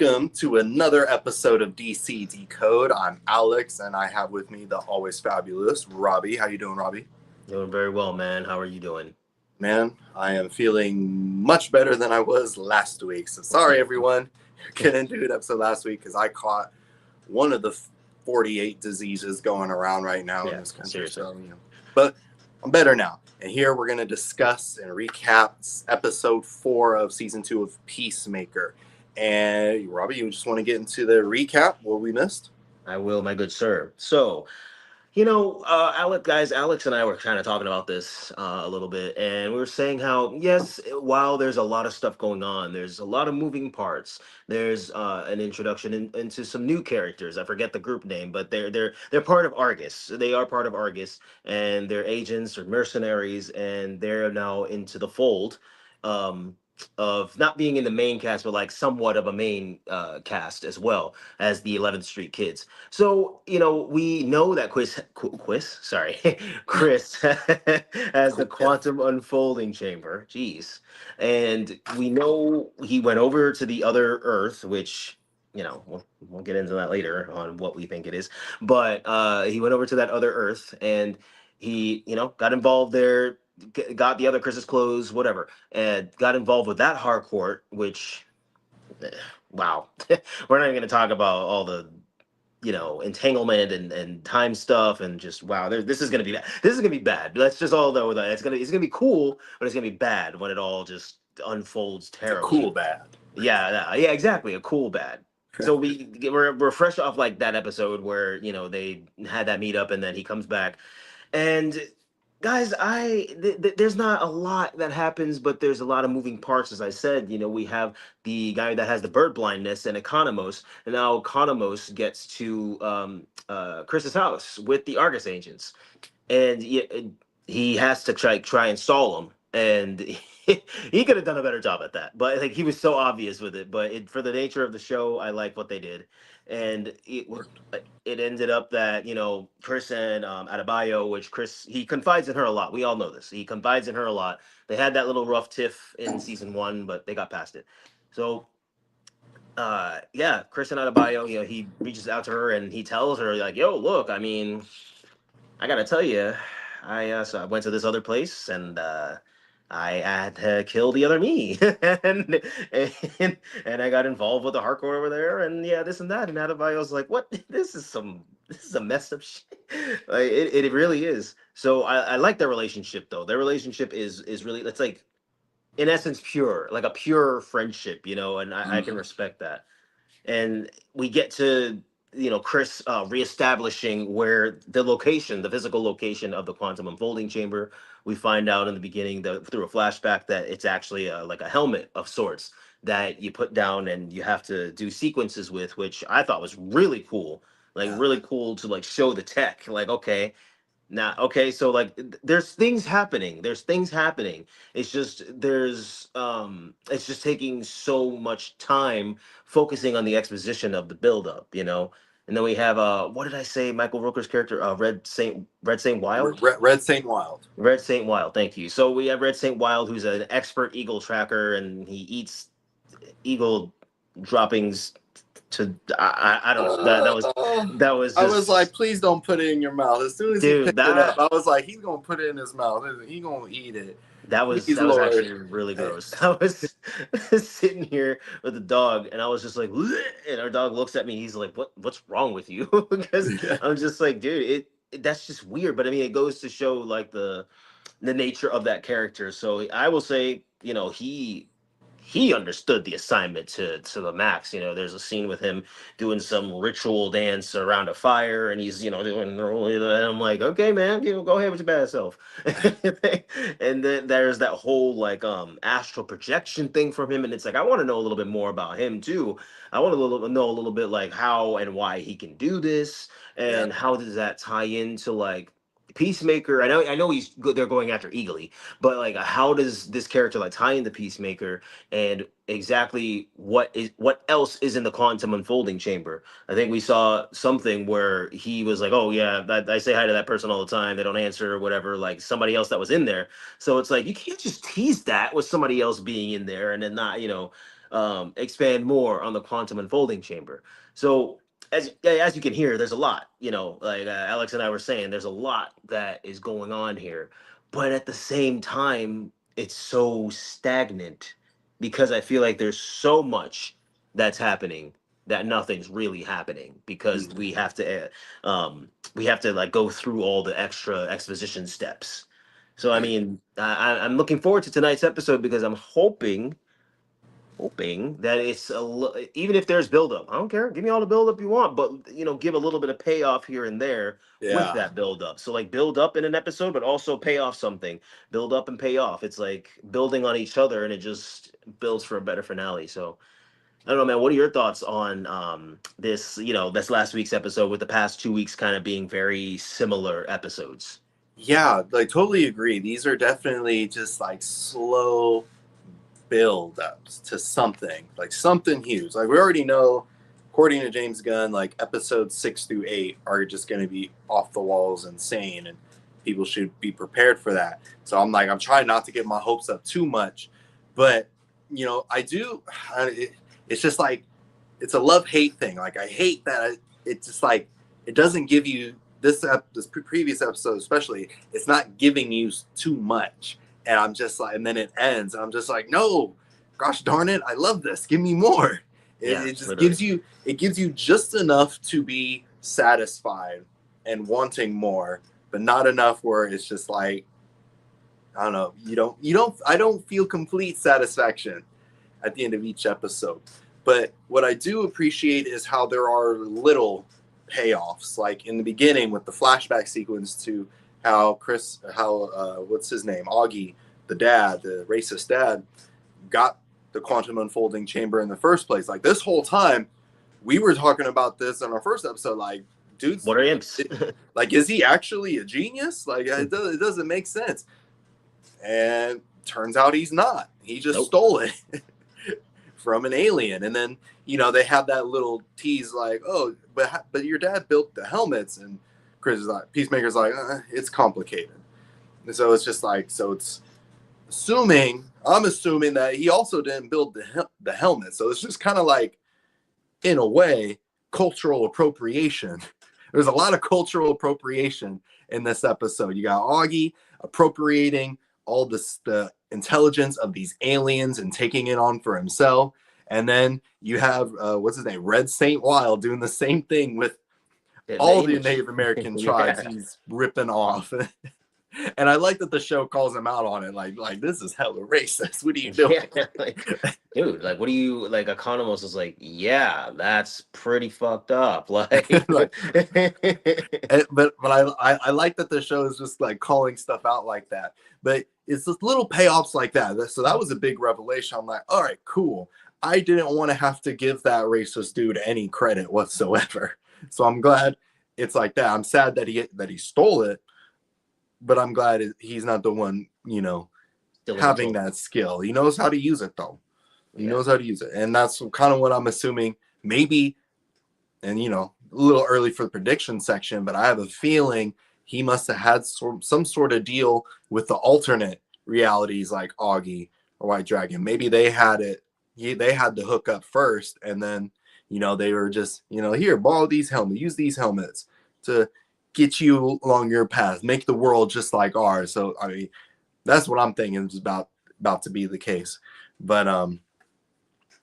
Welcome to another episode of DC Decode. I'm Alex, and I have with me the always fabulous Robbie. How you doing, Robbie? Doing very well, man. How are you doing? Man, I am feeling much better than I was last week. So sorry, everyone. Couldn't do an episode last week because I caught one of the 48 diseases going around right now in this country. Seriously. So, but I'm better now. And here we're going to discuss and recap episode 4 of season 2 of Peacemaker. And Robbie, you just want to get into the recap, what we missed? I will, my good sir. So, Alex and I were kind of talking about this a little bit, and we were saying how, yes, while there's a lot of stuff going on, there's a lot of moving parts. There's an introduction into some new characters. I forget the group name, but they're part of Argus. They are part of Argus, and they're agents or mercenaries, and they're now into the fold. Of not being in the main cast, but like somewhat of a main cast as well as the 11th Street Kids. So, we know that Chris has the quantum unfolding chamber. Jeez. And we know he went over to the other Earth, which, we'll get into that later on what we think it is. But he went over to that other Earth and he, got involved there, got the other Chris's clothes, whatever, and got involved with that hardcore, which, wow. We're not even going to talk about all the entanglement and time stuff and just wow, this is gonna be bad. This is gonna be bad. Let's just all know that it's gonna be cool, but it's gonna be bad when it all just unfolds terribly. A cool bad. Yeah, exactly, a cool bad. So we're fresh off like that episode where they had that meetup and then he comes back, and guys, there's not a lot that happens, but there's a lot of moving parts. As I said, we have the guy that has the bird blindness and Economos, and now Economos gets to Chris's house with the Argus agents, and he has to try and stall him, and he could have done a better job at that, but like he was so obvious with it. But for the nature of the show, I like what they did, and it ended up that Chris and Adebayo, which Chris, he confides in her a lot. We all know this. He confides in her a lot. They had that little rough tiff in season 1, but they got past it. So Chris and Adebayo, he reaches out to her and he tells her like, yo, look, I mean, I gotta tell you, so I went to this other place and I had to kill the other me, and I got involved with the hardcore over there, and this and that. And Adebayo's like, "What? This is a messed up shit." Like, it really is. So I like their relationship though. Their relationship is really, it's like in essence pure, like a pure friendship, and I can respect that. And we get to Chris reestablishing where the physical location of the quantum unfolding chamber. We find out in the beginning through a flashback that it's actually like a helmet of sorts that you put down and you have to do sequences with, which I thought was really cool. Like really cool to like show the tech. Like, so like there's things happening. It's just it's just taking so much time focusing on the exposition of the buildup, And then we have what did I say? Michael Rooker's character, Red Saint Wild. Red Saint Wild. Red Saint Wild. Thank you. So we have Red Saint Wild, who's an expert eagle tracker, and he eats eagle droppings. I don't know. That was. Just, I was like, please don't put it in your mouth. As soon as he picked it up, I was like, he's gonna put it in his mouth. He's gonna eat it. That was actually really gross. I was sitting here with the dog, and I was just like, and our dog looks at me. He's like, "What's wrong with you?" Because I'm just like, dude, that's just weird. But I mean, it goes to show like the nature of that character. So I will say, he understood the assignment to the max. There's a scene with him doing some ritual dance around a fire, and he's doing, and I'm like, okay, man, go ahead with your bad self. And then there's that whole like astral projection thing from him, and it's like I want to know a little bit more about him too. I want to know a little bit like how and why he can do this, and how does that tie into like Peacemaker. I know he's good. They're going after Eagly, but like, how does this character like tie into Peacemaker, and exactly what else is in the quantum unfolding chamber? I think we saw something where he was like, "Oh yeah, I say hi to that person all the time. They don't answer or whatever." Like somebody else that was in there. So it's like you can't just tease that with somebody else being in there and then not, expand more on the quantum unfolding chamber. So as you can hear, there's a lot, like Alex and I were saying, there's a lot that is going on here, but at the same time, it's so stagnant because I feel like there's so much that's happening that nothing's really happening because we have to like go through all the extra exposition steps. So I mean, I'm looking forward to tonight's episode because I'm hoping that even if there's buildup, I don't care. Give me all the buildup you want, but give a little bit of payoff here and there with Yeah. that buildup. So like build up in an episode, but also pay off something. Build up and pay off. It's like building on each other, and it just builds for a better finale. So I don't know, man. What are your thoughts on this? This last week's episode with the past 2 weeks kind of being very similar episodes. Yeah, like totally agree. These are definitely just like slow build ups to something, like something huge. Like we already know, according to James Gunn, like episodes 6 through 8 are just going to be off the walls insane, and people should be prepared for that. So I'm trying not to get my hopes up too much, but I do. It's just like it's a love hate thing. Like I hate that it's just like it doesn't give you this previous episode especially. It's not giving you too much. And I'm just like, and then it ends, and I'm just like, no, gosh darn it, I love this. Give me more. It just literally gives you just enough to be satisfied and wanting more, but not enough where it's just like, I don't know, I don't feel complete satisfaction at the end of each episode. But what I do appreciate is how there are little payoffs, like in the beginning with the flashback sequence to how what's his name, Augie, the dad, the racist dad, got the quantum unfolding chamber in the first place. Like this whole time, we were talking about this in our first episode. Like, dude, what are imps? Like, is he actually a genius? Like, it doesn't make sense. And turns out he's not. He just stole it from an alien. And then they have that little tease, like, oh, but your dad built the helmets, and Chris is like, Peacemaker's like, it's complicated. And so it's just like, so it's I'm assuming that he also didn't build the helmet. So it's just kind of like, in a way, cultural appropriation. There's a lot of cultural appropriation in this episode. You got Augie appropriating all the intelligence of these aliens and taking it on for himself. And then you have, what's his name? Red Saint Wild doing the same thing with all the Native American tribes he's ripping off. And I like that the show calls him out on it. Like this is hella racist. What are you doing? Dude, like, what do you, like, Economos is like, yeah, that's pretty fucked up. Like, but I like that the show is just like calling stuff out like that. But it's just little payoffs like that. So that was a big revelation. I'm like, all right, cool. I didn't want to have to give that racist dude any credit whatsoever. So I'm glad it's like that. I'm sad that he stole it, but I'm glad he's not the one, having that skill. He knows how to use it though. He knows how to use it. And that's kind of what I'm assuming. Maybe, and a little early for the prediction section, but I have a feeling he must have had some sort of deal with the alternate realities like Augie or White Dragon. Maybe they had it. They had the hook up first, and then they were just here, borrow these helmets, use these helmets to get you along your path, make the world just like ours. So I mean, that's what I'm thinking is about to be the case. But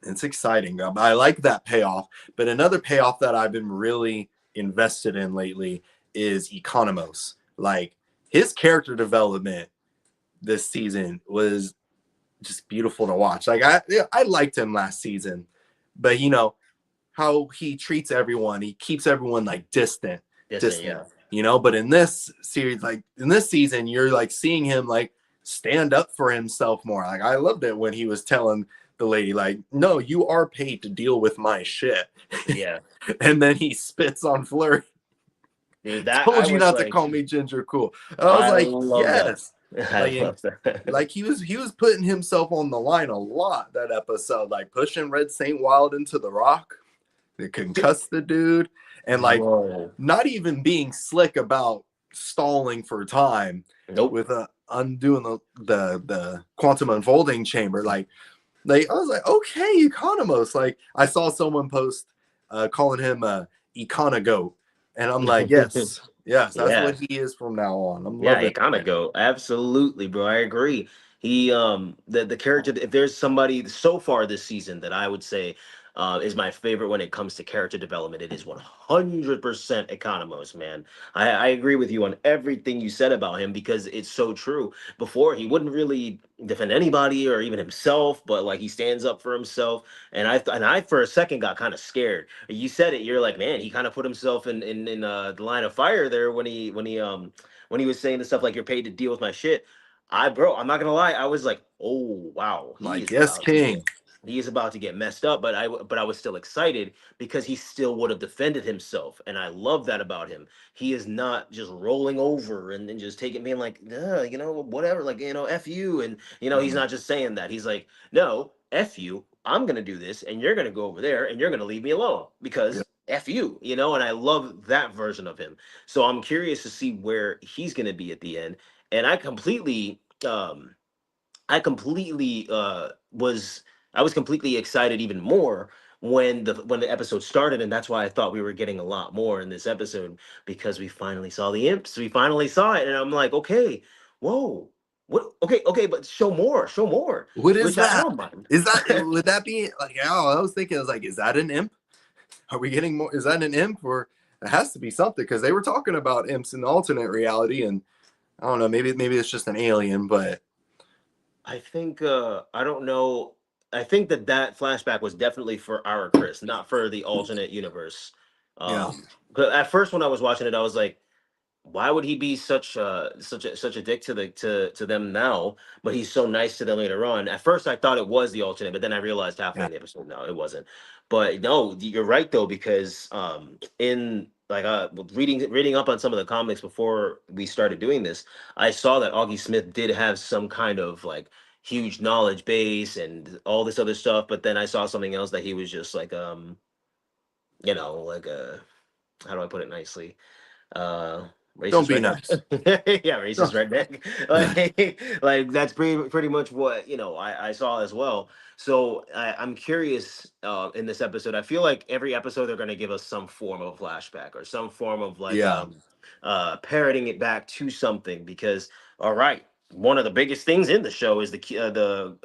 it's exciting. I like that payoff. But another payoff that I've been really invested in lately is Economos. Like his character development this season was just beautiful to watch. Like I liked him last season, but how he treats everyone, he keeps everyone like distant. Yeah. But in this series, like in this season, you're like seeing him like stand up for himself more. Like I loved it when he was telling the lady, like, no, you are paid to deal with my shit. Yeah. And then he spits on Fleur. Dude, told you not to call me Ginger Cool. I was like, yes. I love that. Like he was putting himself on the line a lot that episode, like pushing Red Saint Wild into the rock. They concussed the dude, and like not even being slick about stalling for time. Nope. With undoing the quantum unfolding chamber. Like Like I was like, okay, Economos. Like I saw someone post calling him Econogo, and I'm like, yes, yes, that's Yeah. what he is from now on. I'm Yeah, loving it kind of it. go. Absolutely, bro. I agree. He the character, if there's somebody so far this season that I would say is my favorite when it comes to character development, it is 100% Economos, man. I agree with you on everything you said about him because it's so true. Before he wouldn't really defend anybody or even himself, but like he stands up for himself. And I for a second got kind of scared. You said it. You're like, man, he kind of put himself in the line of fire there when he was saying the stuff like you're paid to deal with my shit. Bro, I'm not gonna lie, I was like, oh wow, Like, yes, King. he is about to get messed up. But I was still excited because he still would have defended himself, and I love that about him. He is not just rolling over and just taking being like, whatever, like f you, and he's Mhm. not just saying that. He's like, no, f you. I'm gonna do this, and you're gonna go over there, and you're gonna leave me alone Yeah. because f you, and I love that version of him. So I'm curious to see where he's going to be at the end. And um, I completely was completely excited even more when the episode started, and that's why I thought we were getting a lot more in this episode because we finally saw the imps. We finally saw it, and I'm like, okay, whoa, what? Okay, okay, but show more, What is which I that? don't mind. Is that would that be like? Oh, I was thinking, I was like, is that an imp? Are we getting more? Is that an imp, or it has to be something because they were talking about imps in the alternate reality, and I don't know. Maybe it's just an alien, but I think I don't know. I think that flashback was definitely for our Chris, not for the alternate universe. yeah, But at first when I was watching it, I was like, why would he be such a dick to them now, but he's so nice to them later on? At first I thought it was the alternate, but then I realized halfway yeah, in the episode, no, it wasn't. But no, you're right though, because in like reading up on some of the comics before we started doing this, I saw that Augie Smith did have some kind of like huge knowledge base and all this other stuff, but then I saw something else that he was just like like how do I put it nicely? uh don't Racist be redneck. nice. Yeah, racist redneck. Like that's pretty much what I saw as well. So I'm curious in this episode. I feel like every episode they're going to give us some form of flashback or some form of like Yeah, parroting it back to something because all right, one of the biggest things in the show is the QEC,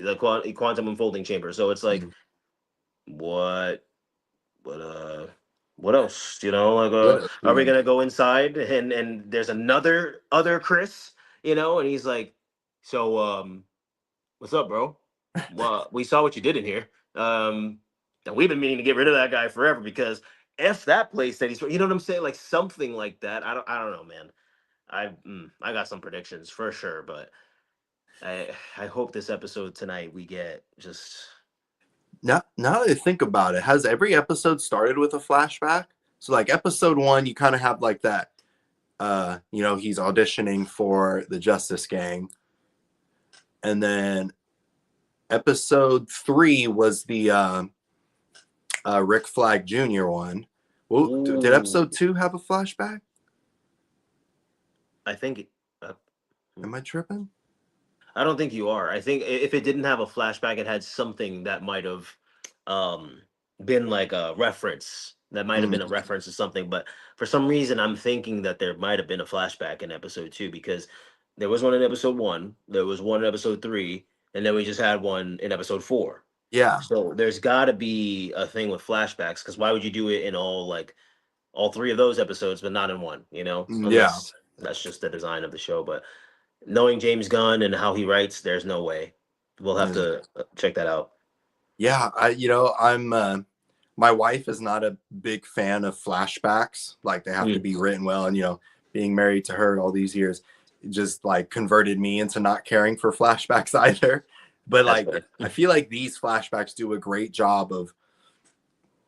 the quantum unfolding chamber. So it's like mhm. what but what else? Like What else? are we Yeah. gonna go inside and there's another other Chris, and he's like, so what's up, bro? Well, we saw what you did in here. And we've been meaning to get rid of that guy forever because F that place that he's what I'm saying? Like something like that. I don't know, man. I got some predictions for sure, but I hope this episode tonight we get just Now that I think about it, has every episode started with a flashback? So like episode one, you kind of have like that. He's auditioning for the Justice Gang, and then episode three was the Rick Flag Jr. one. Well, did ooh. episode two have a flashback? I think uh, Am I tripping? I don't think you are. I think if it didn't have a flashback, it had something that might have um, been like a reference. That might have Mm, been a reference to something. But for some reason, I'm thinking that there might have been a flashback in episode two because there was one in episode one, there was one in episode three, and then we just had one in episode four. yeah, So there's got to be a thing with flashbacks because why would you do it in all three of those episodes, but not in one? yeah. Unless that's just the design of the show. But knowing James Gunn and how he writes, there's no way. We'll have to check that out. Yeah, I'm my wife is not a big fan of flashbacks. Like they have to Mm. be written well, and being married to her all these years just like converted me into not caring for flashbacks either. But That's like fair. I feel like these flashbacks do a great job of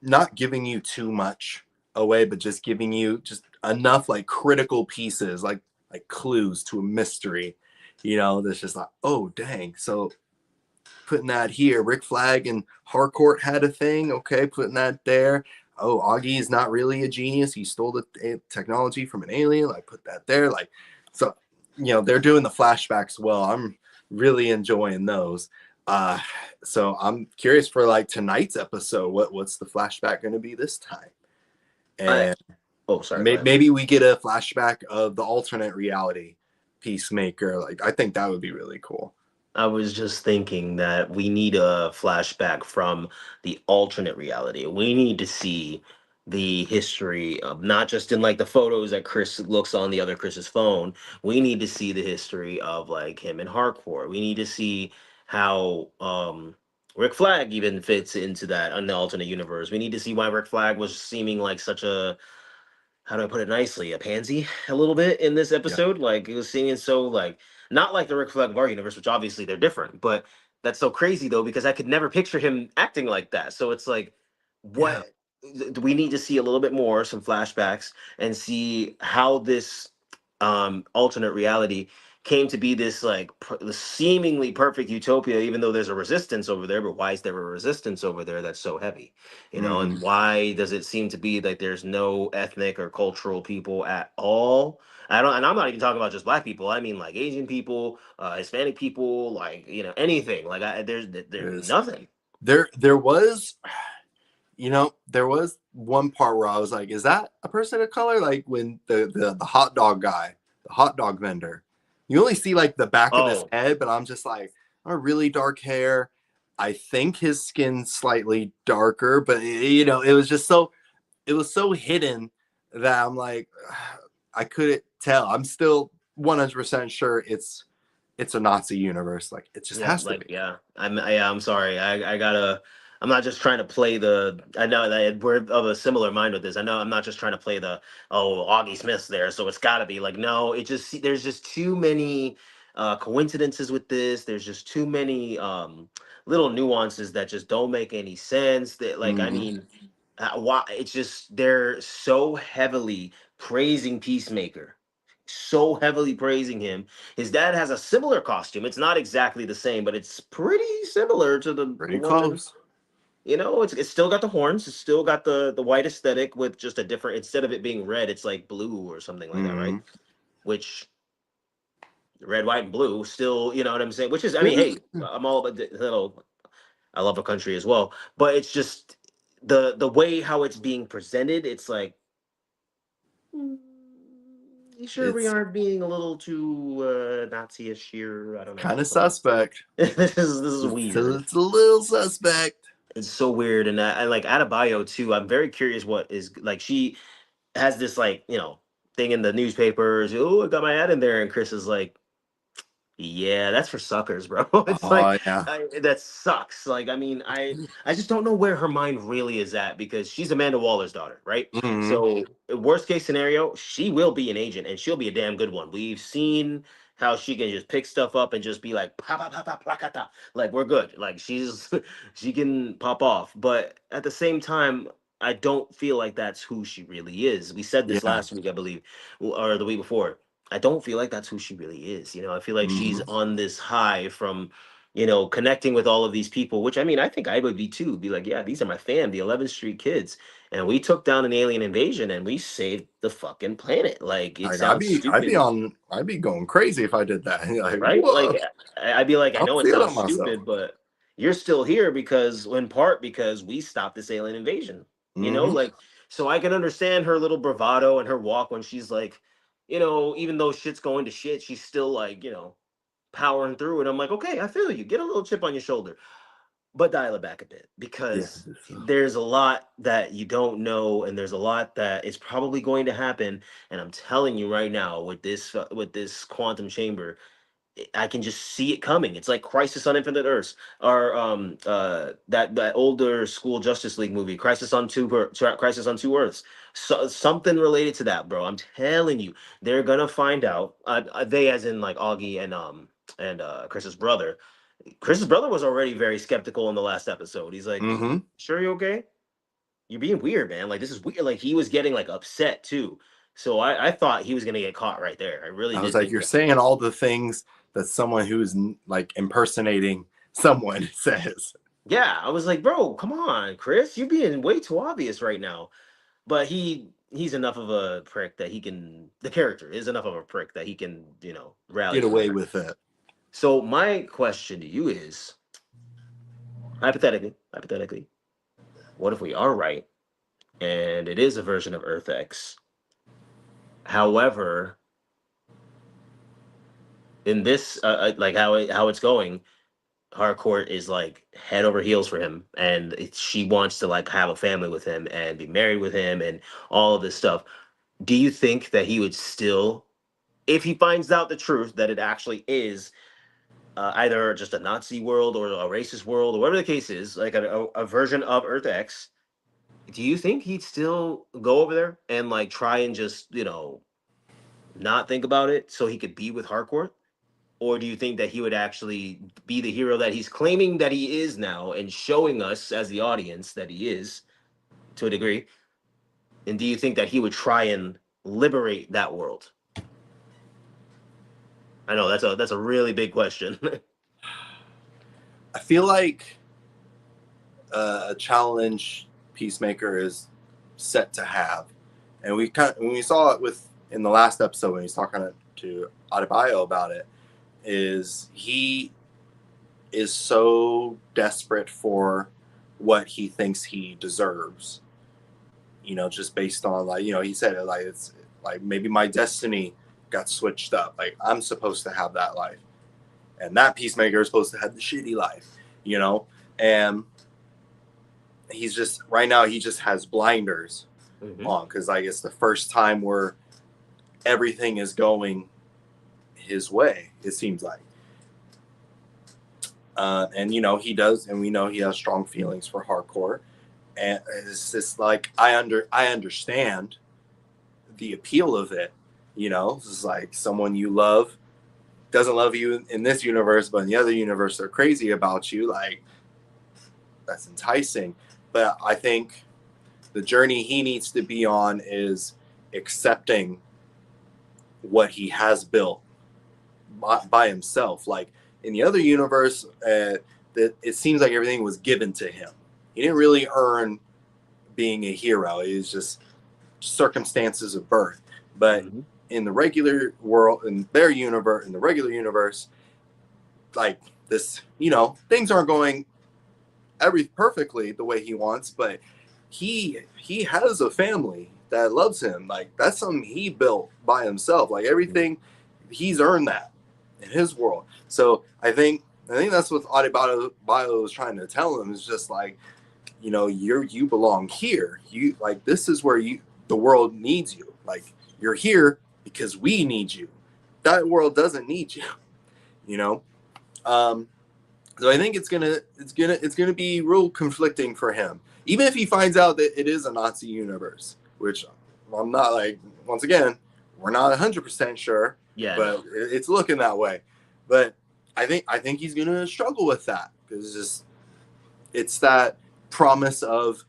not giving you too much away, but just giving you just enough like critical pieces, like clues to a mystery, that's just like, oh dang. So putting that here. Rick Flag and Harcourt had a thing. Okay, putting that there. Oh, Augie is not really a genius. He stole the technology from an alien. Like put that there. Like, so they're doing the flashbacks well. really enjoying those. So I'm curious for like tonight's episode. What's the flashback going to be this time? I And oh sorry, go ahead. maybe we get a flashback of the alternate reality Peacemaker. Like I think that would be really cool. I was just thinking that we need a flashback from the alternate reality. We need to see the history of not just in like the photos that Chris looks on the other Chris's phone. We need to see the history of like him and Harcourt. We need to see how Rick Flag even fits into that in the alternate universe. We need to see why Rick Flag was seeming like such a, how do I put it nicely, a pansy a little bit in this Yeah. episode. Like it was seeming so like not like the Rick Flag of our universe, which obviously they're different, but that's so crazy though because I could never picture him acting like that. So it's like, Yeah. what we need to see a little bit more, some flashbacks, and see how this alternate reality came to be this like seemingly perfect utopia, even though there's a resistance over there. But why is there a resistance over there that's so heavy? You know, Mm-hmm. and why does it seem to be like there's no ethnic or cultural people at all? I don't, and I'm not even talking about just black people. I mean like Asian people, Hispanic people, like you know anything. Like there's nothing. There was, there was one part where I was like, is that a person of color? Like when the hot dog guy, the hot dog vendor, you only see like the back of his Oh, head, but I'm just like, oh, really dark hair. I think his skin's slightly darker, but it was so hidden that I'm like, I couldn't tell. I'm still 100% sure it's a Nazi universe. Like it just yeah, has to like be. yeah. I'm sorry. I gotta. I'm not just trying to play the. I know that we're of a similar mind with this. I know I'm not just trying to play the. Oh, Augie Smith's there, so it's got to be like no. It just there's just too many coincidences with this. There's just too many little nuances that just don't make any sense. That like I Mm-hmm. mean, why it's just they're so heavily praising Peacemaker, so heavily praising him. His dad has a similar costume. It's not exactly the same, but it's pretty similar to the Pretty one. close. You know, it's still got the horns. It's still got the white aesthetic with just a different. Instead of it being red, it's like blue or something like that, right? Mm-hmm. Which red, white, and blue still. You know what I'm saying? Which is, I mean, hey, I'm all about the little. I love a country as well, but it's just the way how it's being presented. It's like, "Hmm, you sure we It's aren't being a little too Nazi-ish here? I don't know. kind of suspect. This is weird. It's a little suspect. It's so weird, and I like Adebayo too. I'm very curious what is like. She has this like thing in the newspapers. Oh, I got my ad in there, and Chris is like, yeah, that's for suckers, bro. It's like Oh yeah. that sucks. Like, I mean, I just don't know where her mind really is at because she's Amanda Waller's daughter, right? Mm-hmm. So, worst case scenario, she will be an agent and she'll be a damn good one. We've seen how she can just pick stuff up and just be like pa pa pa pa plakata. Like we're good. Like she's she can pop off. But at the same time, I don't feel like that's who she really is. We said this Yeah. last week, I believe, or the week before. I don't feel like that's who she really is. You know, I feel like she's Mm-hmm. on this high from, connecting with all of these people, which I mean, I think I would be too. Be like, yeah, these are my fam, the 11th Street kids. And we took down an alien invasion and we saved the fucking planet. Like, it Like sounds stupid, I'd be going crazy if I did that. Like, right? whoa. Like, I'd be like, I I'll know it feel it sounds myself. stupid, but you're still here because, in part, because we stopped this alien invasion. Mm-hmm. Like, so I can understand her little bravado and her walk when she's like, even though shit's going to shit, she's still like, powering through it. I'm like, okay, I feel you. Get a little chip on your shoulder, but dial it back a bit Yeah. because there's a lot that you don't know, and there's a lot that is probably going to happen. And I'm telling you right now, with this quantum chamber, I can just see it coming. It's like Crisis on Infinite Earths, or that older school Justice League movie, Crisis on Two Earths. So something related to that, bro. I'm telling you, they're gonna find out. They, as in like Augie and Chris's brother. Chris's brother was already very skeptical in the last episode. He's like, Mm-hmm. "Sure, you okay? You're being weird, man. Like this is weird." Like he was getting like upset too. So I thought he was gonna get caught right there. I really I was did like, think you're that. saying all the things that someone who's like impersonating someone says. Yeah, I was like, bro, come on, Chris, you're being way too obvious right now. But he's enough of a prick that he can. The character is enough of a prick that he can, rally Get from away that. with it. So my question to you is, hypothetically, what if we are right and it is a version of Earth X? However, in this, like how it's going, Harcourt is like head over heels for him, and she wants to like have a family with him and be married with him and all of this stuff. Do you think that he would still, if he finds out the truth that it actually is either just a Nazi world or a racist world or whatever the case is, like a version of Earth X, do you think he'd still go over there and like try and just not think about it so he could be with Harcourt? Or do you think that he would actually be the hero that he's claiming that he is now and showing us as the audience that he is to a degree? And do you think that he would try and liberate that world? I know that's a really big question. I feel like a challenge Peacemaker is set to have, and when we saw it with in the last episode when he's talking to Adebayo about it, is he is so desperate for what he thinks he deserves. Just based on he said it like it's like maybe my destiny got switched up. Like I'm supposed to have that life, and that Peacemaker is supposed to have the shitty life. And he's just right now he just has blinders on because like it's the first time where everything is going his way. It seems like. And he does, and we know he has strong feelings for Harcourt, and it's just like I understand the appeal of it. It's like someone you love doesn't love you in this universe, but in the other universe they're crazy about you. Like that's enticing, but I think the journey he needs to be on is accepting what he has built by himself. Like in the other universe, that it seems like everything was given to him. He didn't really earn being a hero. It was just circumstances of birth. But in the regular world, in their universe, in the regular universe, like this, things aren't going perfectly the way he wants, but he has a family that loves him. Like that's something he built by himself. Like everything, he's earned that in his world. So I think that's what Adebayo was trying to tell him is just like, you belong here. You like this is where the world needs you. Like you're here because we need you. That world doesn't need you. So I think it's gonna be real conflicting for him. Even if he finds out that it is a Nazi universe, which I'm not like once again, we're not 100% sure. Yeah, but it's looking that way. But I think he's gonna struggle with that because it's that promise of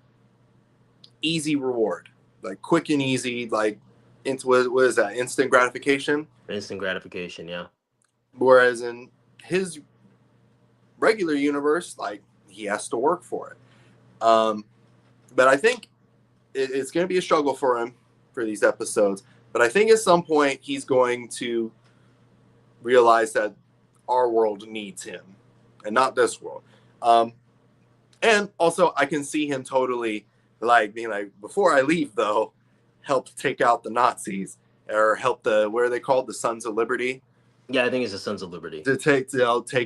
easy reward, like quick and easy, like what is that? Instant gratification. Instant gratification, yeah. Whereas in his regular universe, like he has to work for it. But I think it's going to be a struggle for him for these episodes. But I think at some point he's going to realize that our world needs him and not this world. And also I can see him totally like being like, before I leave though, help take out the Nazis or help what are they called? The Sons of Liberty. Yeah, I think it's the Sons of Liberty. To take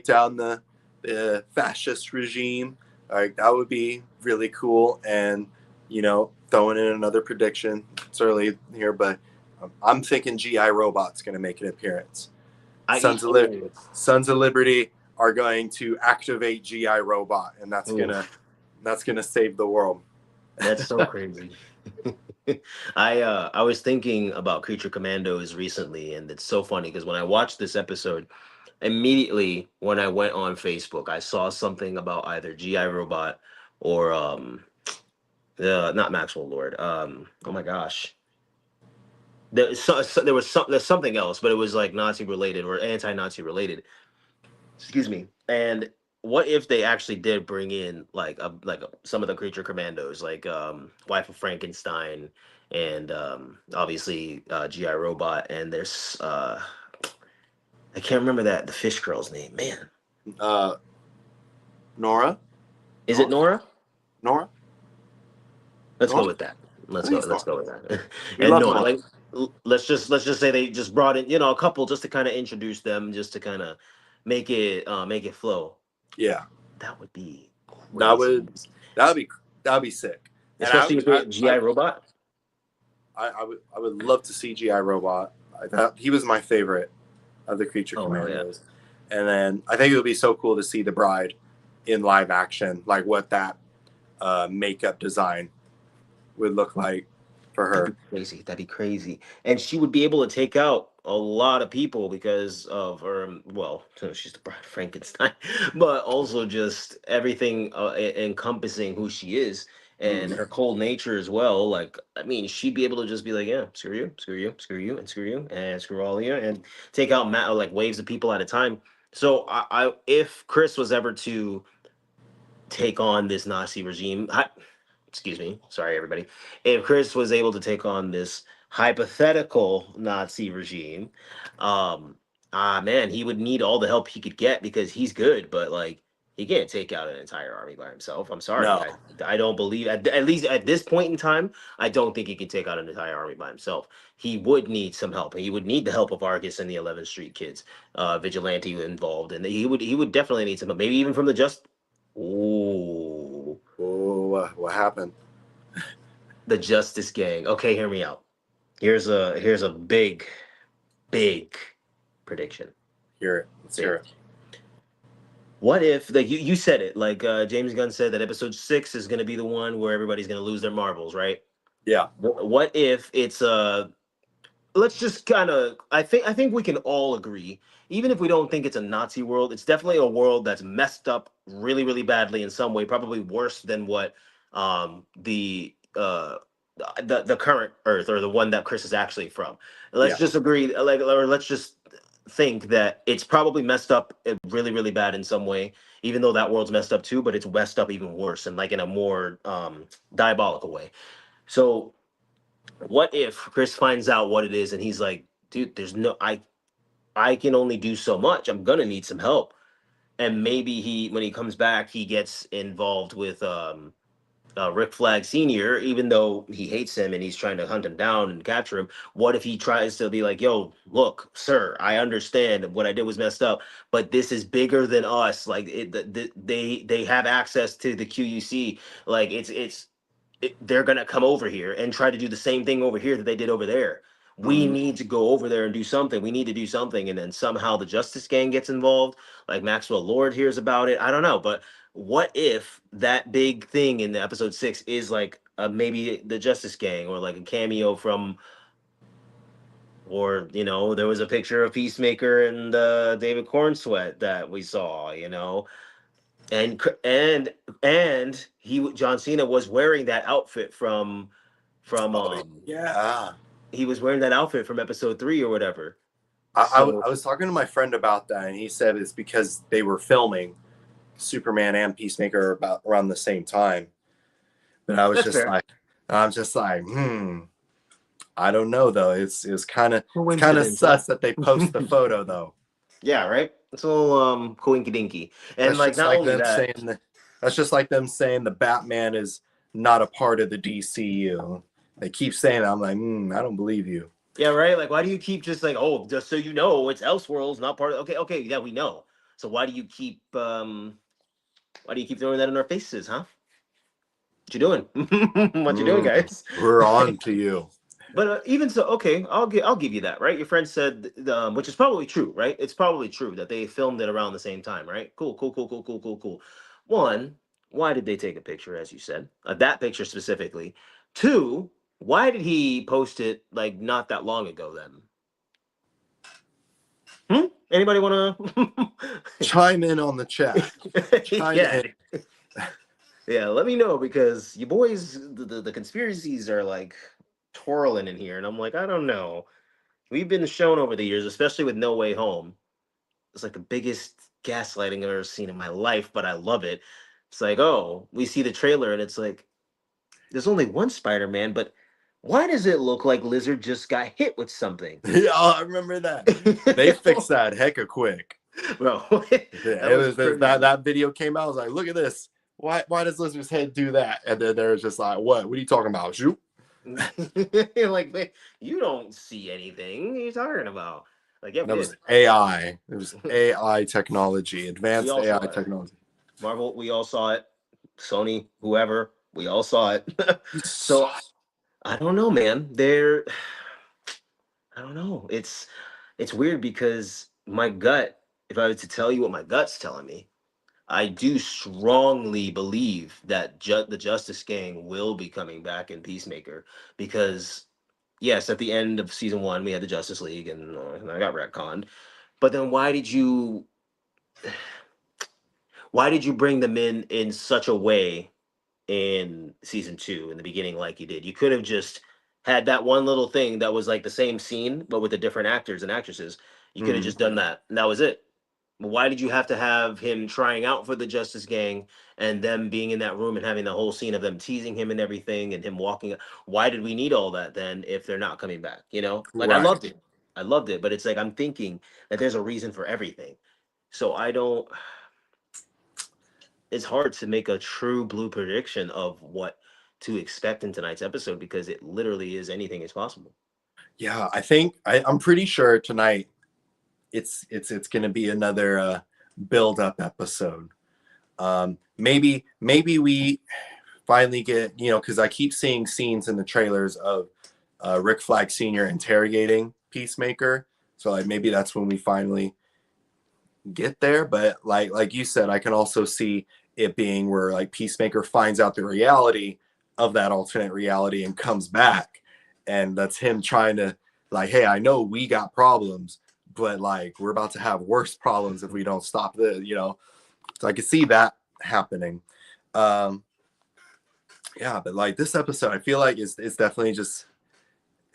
down the fascist regime. Like that would be really cool. And throwing in another prediction. It's early here, but I'm thinking GI Robot's going to make an appearance. Sons of Liberty are going to activate GI Robot, and that's gonna save the world. That's so crazy. I was thinking about Creature Commandos recently, and it's so funny because when I watched this episode, immediately when I went on Facebook, I saw something about either GI Robot or not Maxwell Lord. Oh my gosh. There's something else, but it was like Nazi related or anti-Nazi related. Excuse me. And what if they actually did bring in some of the Creature Commandos, like Wife of Frankenstein, and obviously GI Robot, and there's I can't remember the fish girl's name. Man, Nora. is it Nora? Nora. Let's go Nora. with that. I think it's Let's Nora. go with that. We And love Nora, Nora. like let's just say they just brought in, a couple just to kind of introduce them, just to kind of make it flow. Yeah, That would be that crazy. would that would be that would be sick. And Especially if it GI Robot. I would love to see GI Robot. I thought he was my favorite of the creature Oh hell yeah. commandos. And then I think it would be so cool to see the bride in live action, like what that makeup design would look like for her. That'd be crazy. That'd be crazy. And she would be able to take out a lot of people because of her, well, she's the bride of Frankenstein, but also just everything encompassing who she is and her cold nature as well. Like, I mean, she'd be able to just be like, yeah, screw you, screw you, screw you, and screw you, and screw all of you, and take out like waves of people at a time. So if Chris was ever to take on this Nazi regime, excuse me, sorry everybody, if Chris was able to take on this hypothetical Nazi regime, man, he would need all the help he could get because he's good, but like he can't take out an entire army by himself. I'm sorry, No. I don't believe at least at this point in time, I don't think he can take out an entire army by himself. He would need some help. He would need the help of Argus and the 11th Street kids, vigilante involved, and he would definitely need some help, maybe even from the just. Ooh. Oh, what happened? The Justice Gang. Okay, hear me out. Here's a big prediction. Hear it. Let's hear it. What if, like you said it, like James Gunn said that episode 6 is going to be the one where everybody's going to lose their marbles, right? Yeah. What if it's let's just kind of I think we can all agree, even if we don't think it's a Nazi world, it's definitely a world that's messed up really really badly in some way, probably worse than what the current Earth, or the one that Chris is actually from. Let's just agree, like, or let's just think that it's probably messed up really really bad in some way, even though that world's messed up too, but it's messed up even worse and like in a more diabolical way. So what if Chris finds out what it is and he's like, dude, there's no I can only do so much. I'm gonna need some help. And maybe when he comes back, he gets involved with Rick Flag Sr., even though he hates him and he's trying to hunt him down and capture him. What if he tries to be like, yo, look, sir, I understand what I did was messed up, but this is bigger than us. Like they have access to the QUC. Like they're gonna come over here and try to do the same thing over here that they did over there. We need to go over there and do something. We need to do something, and then somehow the Justice Gang gets involved. Like Maxwell Lord hears about it. I don't know, but what if that big thing in the episode 6 is like maybe the Justice Gang, or like a cameo from, or there was a picture of Peacemaker and David Cornsweat that we saw, and John Cena was wearing that outfit from Yeah. he was wearing that outfit from episode 3 or whatever. I was talking to my friend about that, and he said it's because they were filming Superman and Peacemaker about around the same time. But I was I'm just like, I don't know though. It's kind of sus that they post the photo though. Yeah, right. It's a little coinky dinky, and like not only that, that's just like them saying the Batman is not a part of the DCU. They keep saying, I'm like, I don't believe you. Yeah, right. Like, why do you keep just like, oh, just so you know, it's Elseworlds, not part of. Okay, yeah, we know. So why do you keep throwing that in our faces, huh? What you doing? What you doing, guys? We're on to you. But even so, okay, I'll give you that, right? Your friend said, which is probably true, right? It's probably true that they filmed it around the same time, right? Cool. One, why did they take a picture, as you said, that picture specifically? Two, why did he post it like not that long ago then? Anybody want to chime in on the chat? Yeah, let me know, because you boys, the conspiracies are like twirling in here, and I'm like, I don't know. We've been shown over the years, especially with No Way Home, it's like the biggest gaslighting I've ever seen in my life, but I love it. It's like, oh, we see the trailer and it's like, there's only one Spider-Man, but why does it look like Lizard just got hit with something? Yeah, I remember that. They fixed that hecka quick. Bro, Yeah, that was crazy. that video came out. I was like, look at this. Why does Lizard's head do that? And then they're just like, what? What are you talking about? Shoot. Like, man, you don't see anything. What are you talking about? Like, yeah, we That was did. AI. It was AI technology, We advanced all saw AI it. technology. Marvel, we all saw it. Sony, whoever, we all saw it. So I don't know, man. I don't know. It's weird because my gut, if I was to tell you what my gut's telling me, I do strongly believe that the Justice Gang will be coming back in Peacemaker because yes, at the end of season one we had the Justice League and I got retconned. But then why did you bring them in such a way in season two in the beginning like you did? You could have just had that one little thing that was like the same scene but with the different actors and actresses. You could have just done that and that was it. Why did you have to have him trying out for the Justice Gang and them being in that room and having the whole scene of them teasing him and everything and him walking? Why did we need all that then if they're not coming back? You know, like I Right. loved it. I loved it, but it's like I'm thinking that there's a reason for everything. So I don't. It's hard to make a true blue prediction of what to expect in tonight's episode because it literally is anything is possible. Yeah, I'm pretty sure tonight it's going to be another build up episode. Maybe we finally get, because I keep seeing scenes in the trailers of Rick Flag Sr. interrogating Peacemaker. So like maybe that's when we finally get there. But like you said, I can also see it being where like Peacemaker finds out the reality of that alternate reality and comes back, and that's him trying to like, hey, I know we got problems, but like we're about to have worse problems if we don't stop this. So I can see that happening. Yeah, but like this episode, I feel like it's definitely just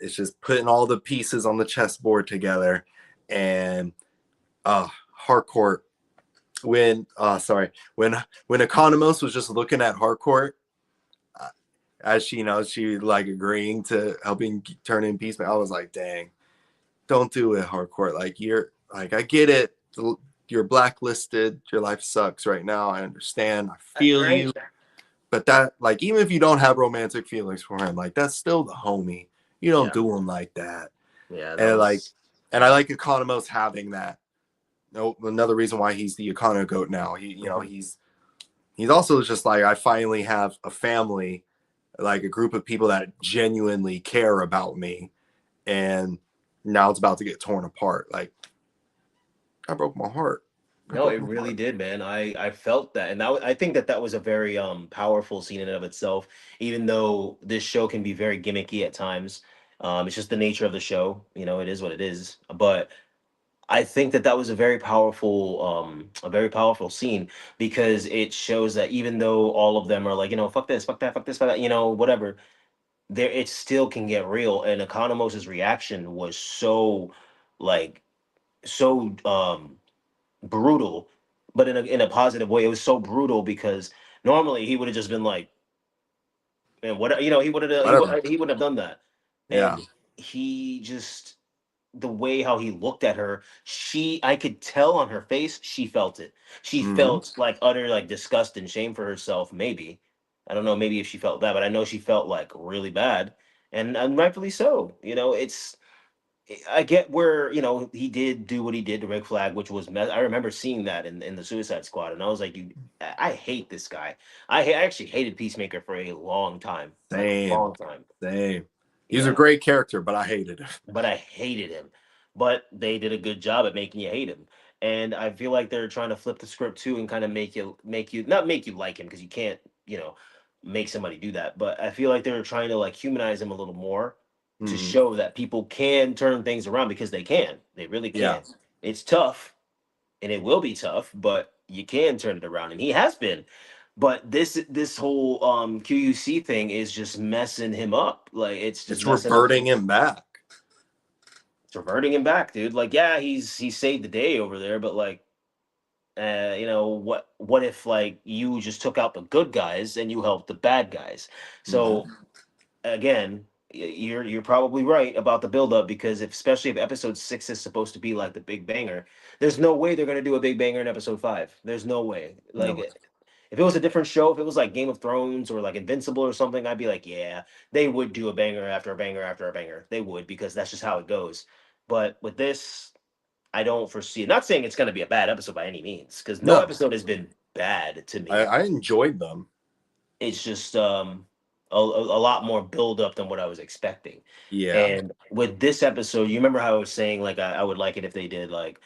it's just putting all the pieces on the chessboard together, and Harcourt when Economos was just looking at Harcourt as she like agreeing to helping turn in Peacemaker, I was like, dang, don't do it, Harcourt. Like you're like, I get it, you're blacklisted, your life sucks right now, I understand, I feel Right. you, but that, like, even if you don't have romantic feelings for him, like that's still the homie. You don't do him like that. Yeah, that And like, was. and I like Economos having that. No, another reason why he's the Econo goat now. He's also just like, I finally have a family, like a group of people that genuinely care about me, and now it's about to get torn apart. Like, I broke my heart. No, it really did, man. I felt that, and I think that that was a very powerful scene in and of itself. Even though this show can be very gimmicky at times, it's just the nature of the show. You know, it is what it is. But I think that that was a very powerful scene because it shows that even though all of them are like, fuck this, fuck that, fuck this, fuck that, whatever, there it still can get real. And Economos's reaction was so, like, so brutal, but in a positive way. It was so brutal because normally he would have just been like, and what he would have Whatever. he wouldn't have done that, Yeah. and he just the way how he looked at her, I could tell on her face she felt it. She Mm-hmm. felt like utter like disgust and shame for herself. Maybe I don't know. Maybe if she felt that, but I know she felt like really bad, and rightfully so. I get where he did do what he did to Rick Flag, which was I remember seeing that in the Suicide Squad, and I was like, I hate this guy. I actually hated Peacemaker for a long time, like a Same. long time. Same. He's a Yeah, great character, but I hated him. but I hated him. But they did a good job at making you hate him, and I feel like they're trying to flip the script too and kind of make you not make you like him because you can't make somebody do that. But I feel like they were trying to like humanize him a little more to Mm-hmm. show that people can turn things around because they can. They really Yeah. can. It's tough and it will be tough, but you can turn it around and he has been. But this whole QUC thing is just messing him up. Like it's just It's messing up. reverting him back. It's reverting him back, dude. Like yeah, he saved the day over there, but like what if like you just took out the good guys and you helped the bad guys? Mm-hmm. So again, you're probably right about the build up, because especially if episode 6 is supposed to be like the big banger, there's no way they're gonna do a big banger in episode 5. There's no way. Like No. if it was a different show, if it was like Game of Thrones or like Invincible or something, I'd be like, yeah, they would do a banger after a banger after a banger. They would, because that's just how it goes. But with this, I don't foresee it. Not saying it's gonna be a bad episode by any means, because no No. episode has been bad to me. I enjoyed them. It's just a lot more build up than what I was expecting. Yeah. And with this episode, you remember how I was saying like I would like it if they did like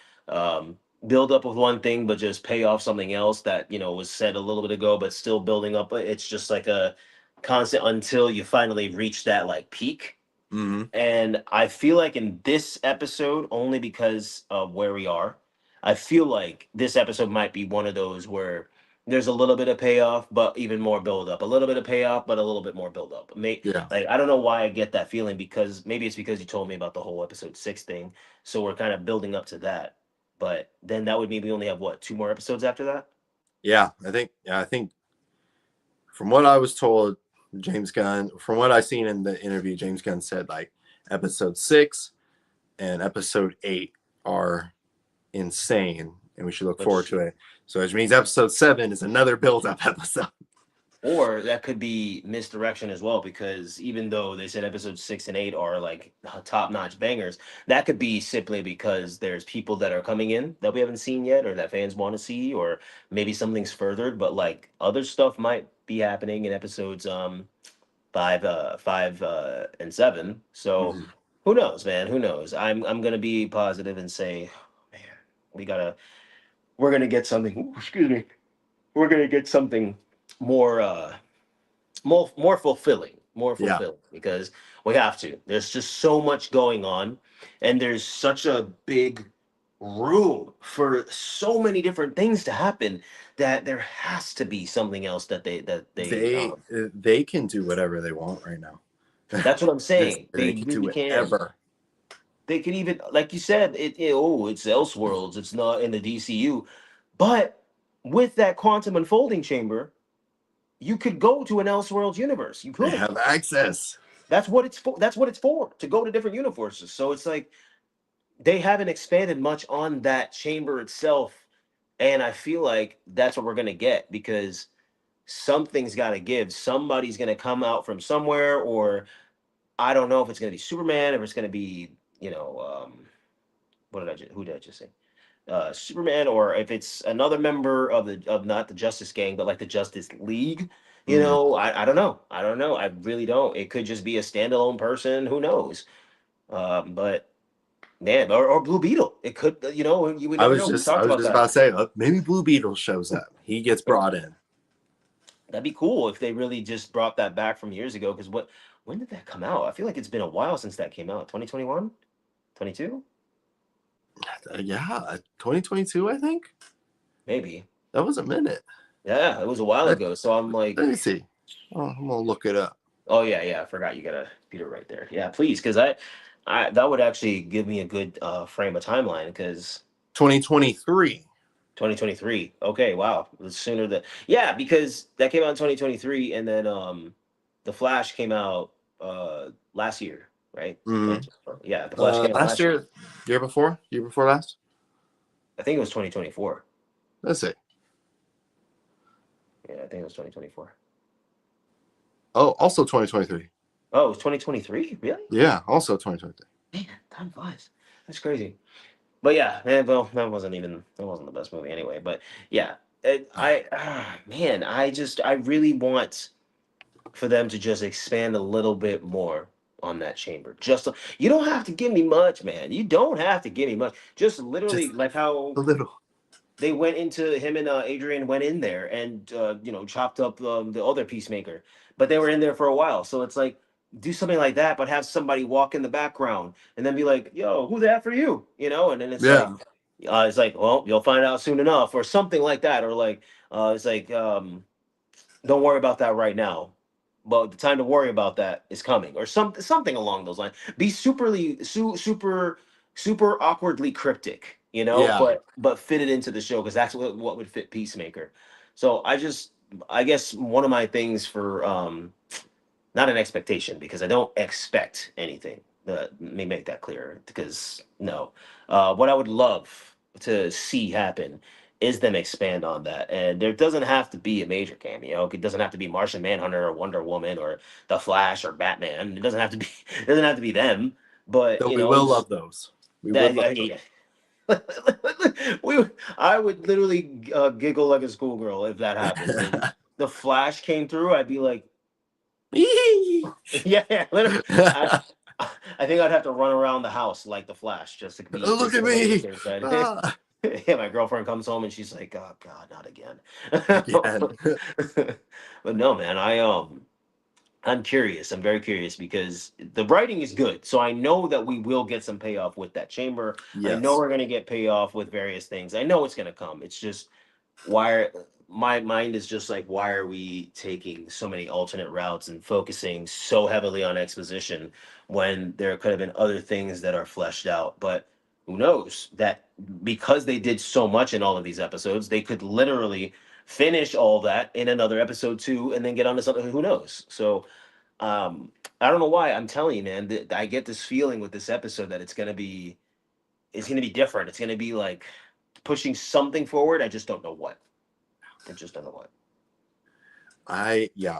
build up with one thing but just pay off something else that was said a little bit ago, but still building up. It's just like a constant until you finally reach that like peak. Mm-hmm. And I feel like in this episode, only because of where we are, I feel like this episode might be one of those where there's a little bit of payoff, but even more build up. A little bit of payoff, but a little bit more build up. Yeah. Like I don't know why I get that feeling, because maybe it's because you told me about the whole episode 6 thing, so we're kind of building up to that. But then that would mean we only have what, 2 more episodes after that? Yeah. I think from what I was told, James Gunn, from what I seen in the interview, James Gunn said like episode 6 and episode 8 are insane, and we should look forward to it. So which means episode 7 is another build-up episode. Or that could be misdirection as well, because even though they said episodes 6 and 8 are like top-notch bangers, that could be simply because there's people that are coming in that we haven't seen yet, or that fans want to see, or maybe something's furthered. But like other stuff might be happening in episodes 5 and 7. So Mm-hmm. who knows, man? Who knows? I'm gonna be positive and say, oh, man, we're gonna get something. Ooh, excuse me. We're gonna get something more more fulfilling, Yeah. because we have to. There's just so much going on, and there's such a big room for so many different things to happen, that there has to be something else that They can do whatever they want right now. that's what I'm saying. They They can do really can. whatever. They could even, like you said, it's Elseworlds. It's not in the DCU, but with that quantum unfolding chamber, you could go to an Elseworlds universe. You They could. have access. That's what it's for. That's what it's for, to go to different universes. So it's like they haven't expanded much on that chamber itself, and I feel like that's what we're gonna get, because something's got to give. Somebody's gonna come out from somewhere, or I don't know if it's gonna be Superman, if it's gonna be who did I just say? Superman, or if it's another member of not the Justice Gang, but like the Justice League. I don't know. I don't know. I really don't. It could just be a standalone person. Who knows? But man, or Blue Beetle. It could. You would never know. We talked about that. About to say, maybe Blue Beetle shows up. He gets brought in. That'd be cool if they really just brought that back from years ago. Because when did that come out? I feel like it's been a while since that came out. 2021, 22. Yeah, 2022, I think. Maybe. That was a minute. Yeah, it was a while ago. So I'm like, let me see. Oh, I'm gonna look it up. Oh yeah. I forgot you got a Peter right there. Yeah, please, because I that would actually give me a good frame of timeline, because 2023. 2023. Okay, wow. Sooner than because that came out in 2023, and then the Flash came out last year, right? Mm-hmm. Yeah, the Flash came out last year. Year before last. I think it was 2024. Let's see. Yeah, I think it was 2024. Oh, also 2023. Oh, it was 2023? Really? Yeah, also 2023. Man, time flies. That's crazy. But yeah, well, that wasn't the best movie anyway. But yeah, I really want for them to just expand a little bit more on that chamber. You don't have to give me much, man. You don't have to give me much. Just literally like how a little. They went into him and Adrian went in there and chopped up the other Peacemaker, but they were in there for a while. So it's like, do something like that, but have somebody walk in the background and then be like, "Yo, who's that for you?" And then it's like, well, you'll find out soon enough, or something like that, or like it's like, don't worry about that right now, but the time to worry about that is coming, or something along those lines. Be super awkwardly cryptic, but fit it into the show, because that's what would fit Peacemaker. So I guess one of my things for not an expectation, because I don't expect anything. Let me make that clear, because no, what I would love to see happen is them expand on that, and there doesn't have to be a major cameo. It doesn't have to be Martian Manhunter or Wonder Woman or the Flash or Batman. It doesn't have to be. It doesn't have to be them. But Though you we know, will love just those. We would that. love those. Yeah. I would literally giggle like a schoolgirl if that happened. If the Flash came through, I'd be like, yeah, literally. I, I think I'd have to run around the house like the Flash just to be Look just at so nobody me. stares at it. Ah, Yeah, my girlfriend comes home and she's like, "Oh God, not again." again. But no, man, I'm curious. I'm very curious because the writing is good. So I know that we will get some payoff with that chamber. I know Yes. we're gonna get payoff with various things. I know it's gonna come. It's just why my mind is just like, why are we taking so many alternate routes and focusing so heavily on exposition when there could have been other things that are fleshed out? But who knows that because they did so much in all of these episodes, they could literally finish all that in another episode too and then get on to something. Who knows? So I don't know why. I'm telling you, man, I get this feeling with this episode that it's gonna be different. It's gonna be like pushing something forward. I just don't know what. I just don't know what.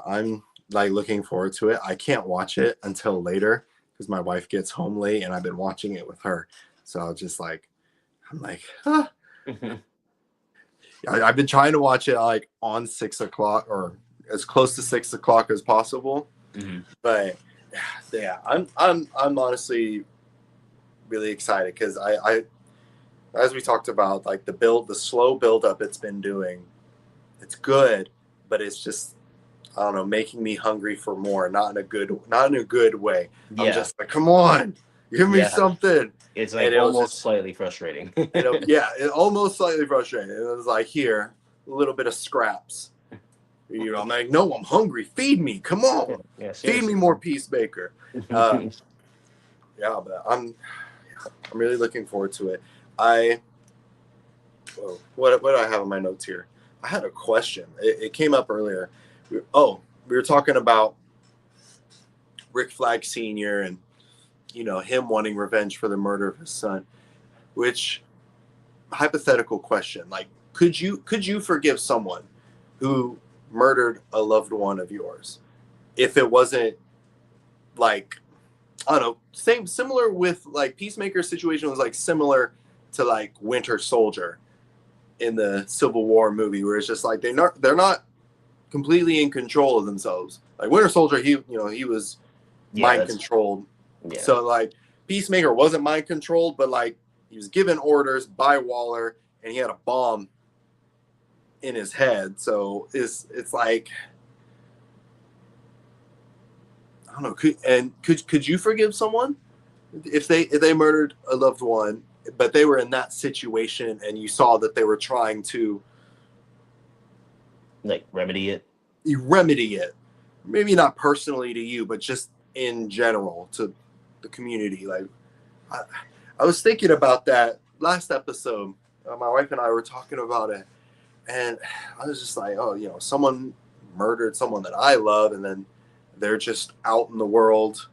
I'm like looking forward to it. I can't watch it until later because my wife gets home late and I've been watching it with her. So I'll just like, I'm like, huh. I've been trying to watch it like on 6 o'clock or as close to 6 o'clock as possible. Mhm. But yeah, I'm honestly really excited because I as we talked about, like the slow build up it's been doing, it's good, but it's just, I don't know, making me hungry for more. Not in a good way. I'm Yeah, just like, come on, give me yeah. something. It's like And it was almost just, slightly frustrating. yeah, it almost slightly frustrating. It was like, here, a little bit of scraps. I'm like, no, I'm hungry. Feed me. Come Yeah, on, yeah, feed me seriously. more Peacemaker. Uh, yeah, but I'm really looking forward to it. I Whoa, what do I have in my notes here? I had a question. It came up earlier. We were talking about Rick Flag Sr. and him wanting revenge for the murder of his son. Which, hypothetical question, like, could you forgive someone who murdered a loved one of yours if it wasn't like, I don't know, similar with like Peacemaker's situation was like similar to like Winter Soldier in the Civil War movie, where it's just like they're not completely in control of themselves. Like Winter Soldier, he was Yeah, mind that's controlled. yeah. So like Peacemaker wasn't mind controlled, but like he was given orders by Waller, and he had a bomb in his head. So it's like, I don't know. Could you forgive someone if they murdered a loved one, but they were in that situation, and you saw that they were trying to Like remedy it. remedy it? Maybe not personally to you, but just in general to the community. Like, I, I was thinking about that last episode. My wife and I were talking about it, and I was just like, oh, someone murdered someone that I love, and then they're just out in the world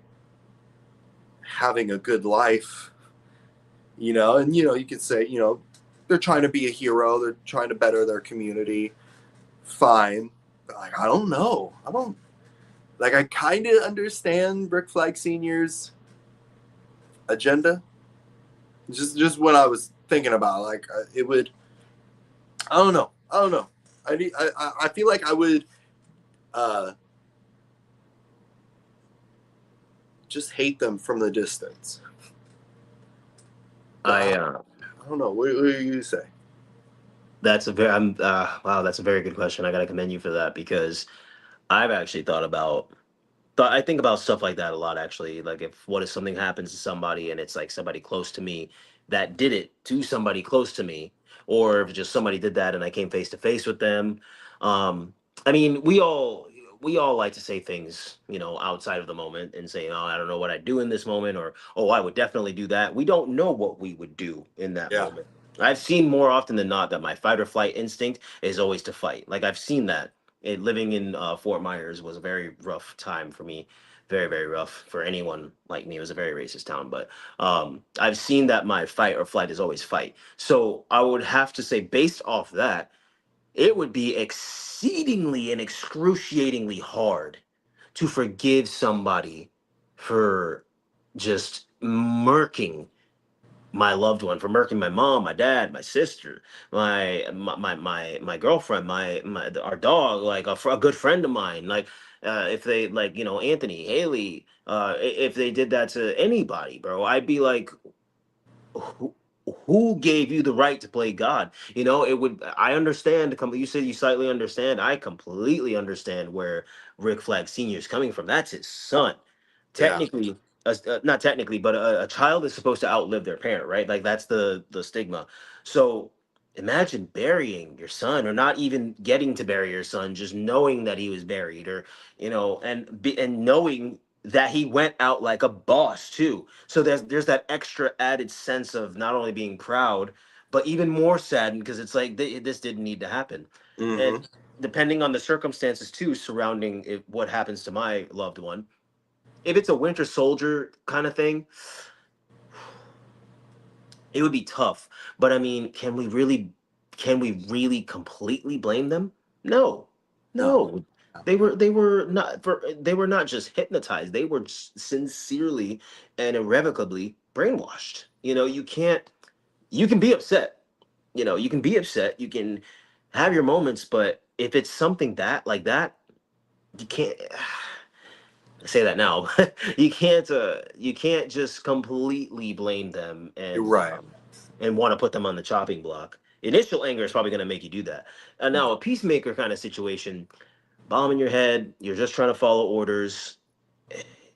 having a good life, and you could say, they're trying to be a hero, they're trying to better their community. Fine. But like, I don't know. I don't like, I kind of understand Rick Flag Sr.'s agenda. Just what I was thinking about. Like, it would. I don't know. I don't know. I feel like I would uh, just hate them from the distance. But I I don't know. What do you say? That's a very wow, that's a very good question. I gotta commend you for that because I've actually thought I think about stuff like that a lot actually. Like if what if something happens to somebody and it's like somebody close to me that did it to somebody close to me, or if just somebody did that and I came face to face with them. Um, I mean, we all like to say things, outside of the moment and say, "Oh, I don't know what I'd do in this moment," or "Oh, I would definitely do that." We don't know what we would do in that Yeah. moment. I've seen more often than not that my fight or flight instinct is always to fight. Like I've seen that living in Fort Myers was a very rough time for me. Very, very rough for anyone like me. It was a very racist town, but I've seen that my fight or flight is always fight. So I would have to say, based off that, it would be exceedingly and excruciatingly hard to forgive somebody for just murking my loved one, for murking my mom, my dad, my sister, my girlfriend, our dog, like a good friend of mine. Like if they, like, Anthony, Haley, if they did that to anybody, bro, I'd be like, who, who gave you the right to play God? It would. I understand. You said you slightly understand. I completely understand where Rick Flag Senior is coming from. That's his son. Yeah. Technically, not technically, but a child is supposed to outlive their parent, right? Like that's the stigma. So imagine burying your son, or not even getting to bury your son, just knowing that he was buried, or and knowing that he went out like a boss too. So there's that extra added sense of not only being proud, but even more saddened, because it's like this didn't need to happen. Hmm. And depending on the circumstances too surrounding what happens to my loved one, if it's a Winter Soldier kind of thing, it would be tough. But I mean, can we really completely blame them? No. No. No. They were not just hypnotized. They were sincerely and irrevocably brainwashed. You can be upset. You can be upset. You can have your moments, but if it's something like that, you can't say that now. You can't just completely blame them You're right. and want to put them on the chopping block. Initial anger is probably going to make you do that. And now a peacemaker kind of situation, bomb in your head, you're just trying to follow orders.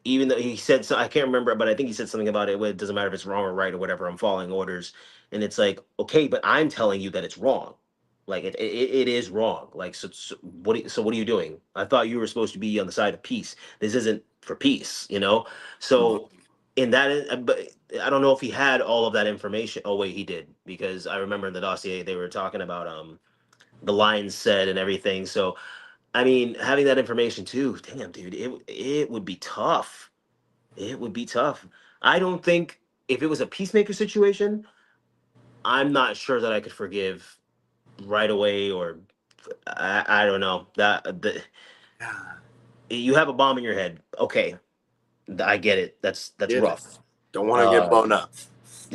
Even though he said so, I can't remember, but I think he said something about it. Well, it doesn't matter if it's wrong or right or whatever. I'm following orders, and it's like, okay, but I'm telling you that it's wrong. Like it is wrong. Like so what are you doing? I thought you were supposed to be on the side of peace. This isn't for peace. So in that, but I don't know if he had all of that information. Oh wait, he did, because I remember in the dossier they were talking about the lines said and everything. So I mean, having that information too, damn, dude, it would be tough. It would be tough. I don't think, if it was a peacemaker situation, I'm not sure that I could forgive right away, or I don't know Yeah. you have a bomb in your head. Okay, I get it. That's Get it. rough. Don't want to get Uh, blown up.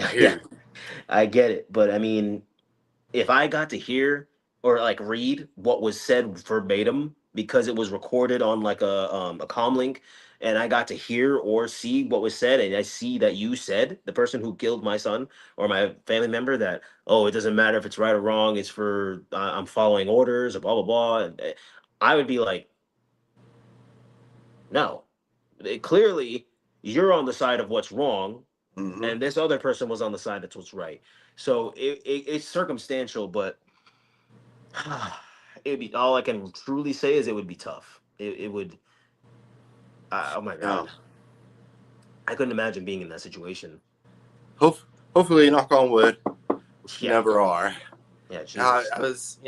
I hear yeah, you. I get it. But I mean, if I got to hear or like read what was said verbatim, because it was recorded on like a comm link, and I got to hear or see what was said, and I see that you said, the person who killed my son or my family member, that, oh, it doesn't matter if it's right or wrong, it's for I'm following orders or blah blah blah, and I would be like, no. Clearly you're on the side of what's wrong, Hmm. and this other person was on the side that's what's right. So it's circumstantial, but it'd be, all I can truly say is it would be tough. It would. Oh my Yeah. god, I couldn't imagine being in that situation. Hope, hopefully, knock on wood, Yeah, never are. yeah, I, Jesus. I was,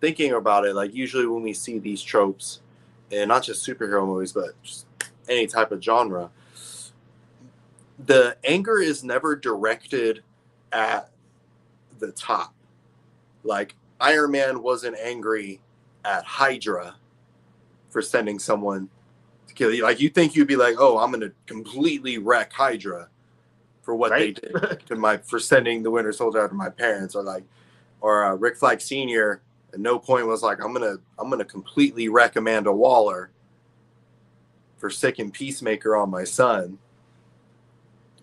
thinking about it. Like usually when we see these tropes, and not just superhero movies, but just any type of genre, the anger is never directed at the top. Like Iron Man wasn't angry at Hydra for sending someone to kill you. Like you think you'd be like, oh, I'm gonna completely wreck Hydra for what they Right? did for sending the Winter Soldier after my parents, or Rick Flag Senior. At no point was like, I'm gonna completely wreck Amanda Waller for sicking Peacemaker on my son.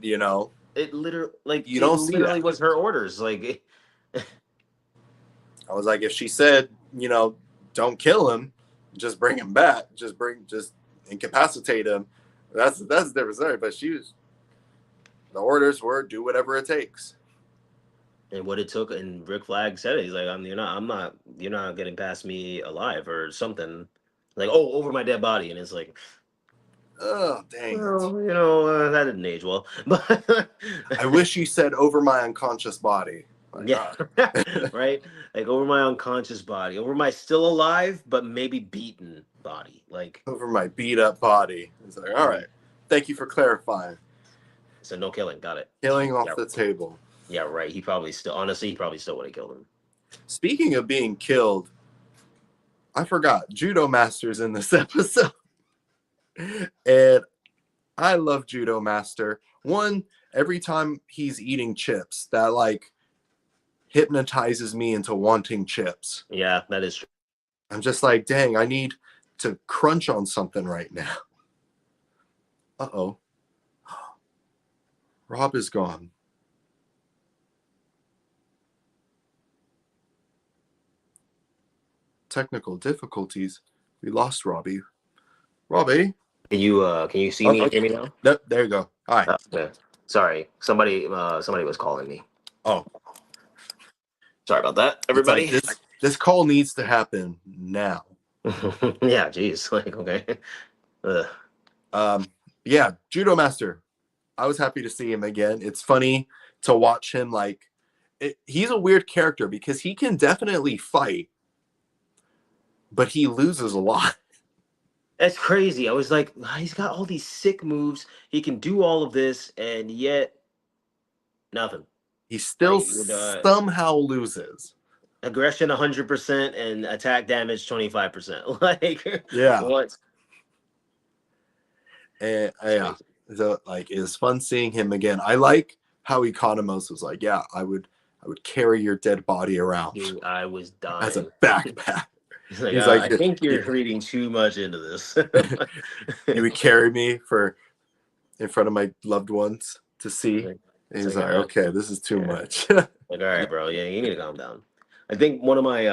You know, It literally, like, you it don't see literally that. was her orders. Like, I was like, if she said, don't kill him, just bring him back, just incapacitate him. That's a different story. But the orders were do whatever it takes. and what it took, and Rick Flag said it. He's like, you're not getting past me alive or something. Like, oh, over my dead body, and it's like, Oh, dang it. well, that didn't age well. But I wish you said over my unconscious body. My Yeah, God. right. Like over my unconscious body, over my still alive but maybe beaten body. Like, Over my beat up body. It's like, all right. Thank you for clarifying. so no killing. Got it. Killing off Yeah, the table. yeah, right. He probably still, honestly, he probably still would have killed him. Speaking of being killed, I forgot Judo Master's in this episode. And I love Judo Master. One, every time he's eating chips, that like hypnotizes me into wanting chips. Yeah, that is true. I'm just like, dang, I need to crunch on something right now. Uh-oh. Rob is gone. Technical difficulties. We lost Robbie. Robbie? Can you see me and hear me now? Nope, there you go. Hi. Okay. Sorry. Somebody was calling me. Oh, Sorry about that, it's like everybody. this call needs to happen now. Yeah, geez. Like, okay. Ugh. Yeah, Judo Master. I was happy to see him again. It's funny to watch him. Like, he's a weird character because he can definitely fight, but he loses a lot. That's crazy. I was like, he's got all these sick moves. He can do all of this, and yet nothing. He still Like, somehow loses. aggression 100% and attack damage 25%. Like, Yeah. what? And yeah, so like it's fun seeing him again. I like how Economos was like, yeah, I would carry your dead body around. Dude, I was dying. As a backpack. He's like, He's like, I think you're reading too much into this. You would carry me in front of my loved ones to see. And he's like, okay, this is too much. Like, all right, bro. Yeah, you need to calm down. I think one of my,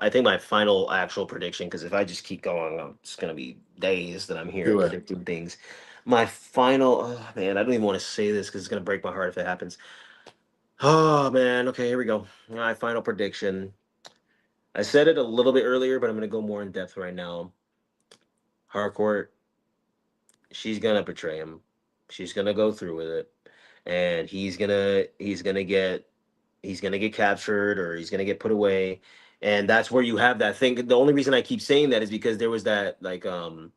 I think my final actual prediction, because if I just keep going, it's going to be days that I'm here predicting things. My final, oh man, I don't even want to say this because it's going to break my heart if it happens. Oh man, okay, here we go. My final prediction. I said it a little bit earlier, but I'm going to go more in depth right now. Harcourt, she's going to betray him. She's going to go through with it. And he's gonna get captured, or he's gonna get put away. And that's where you have that thing. The only reason I keep saying that is because there was that, like, what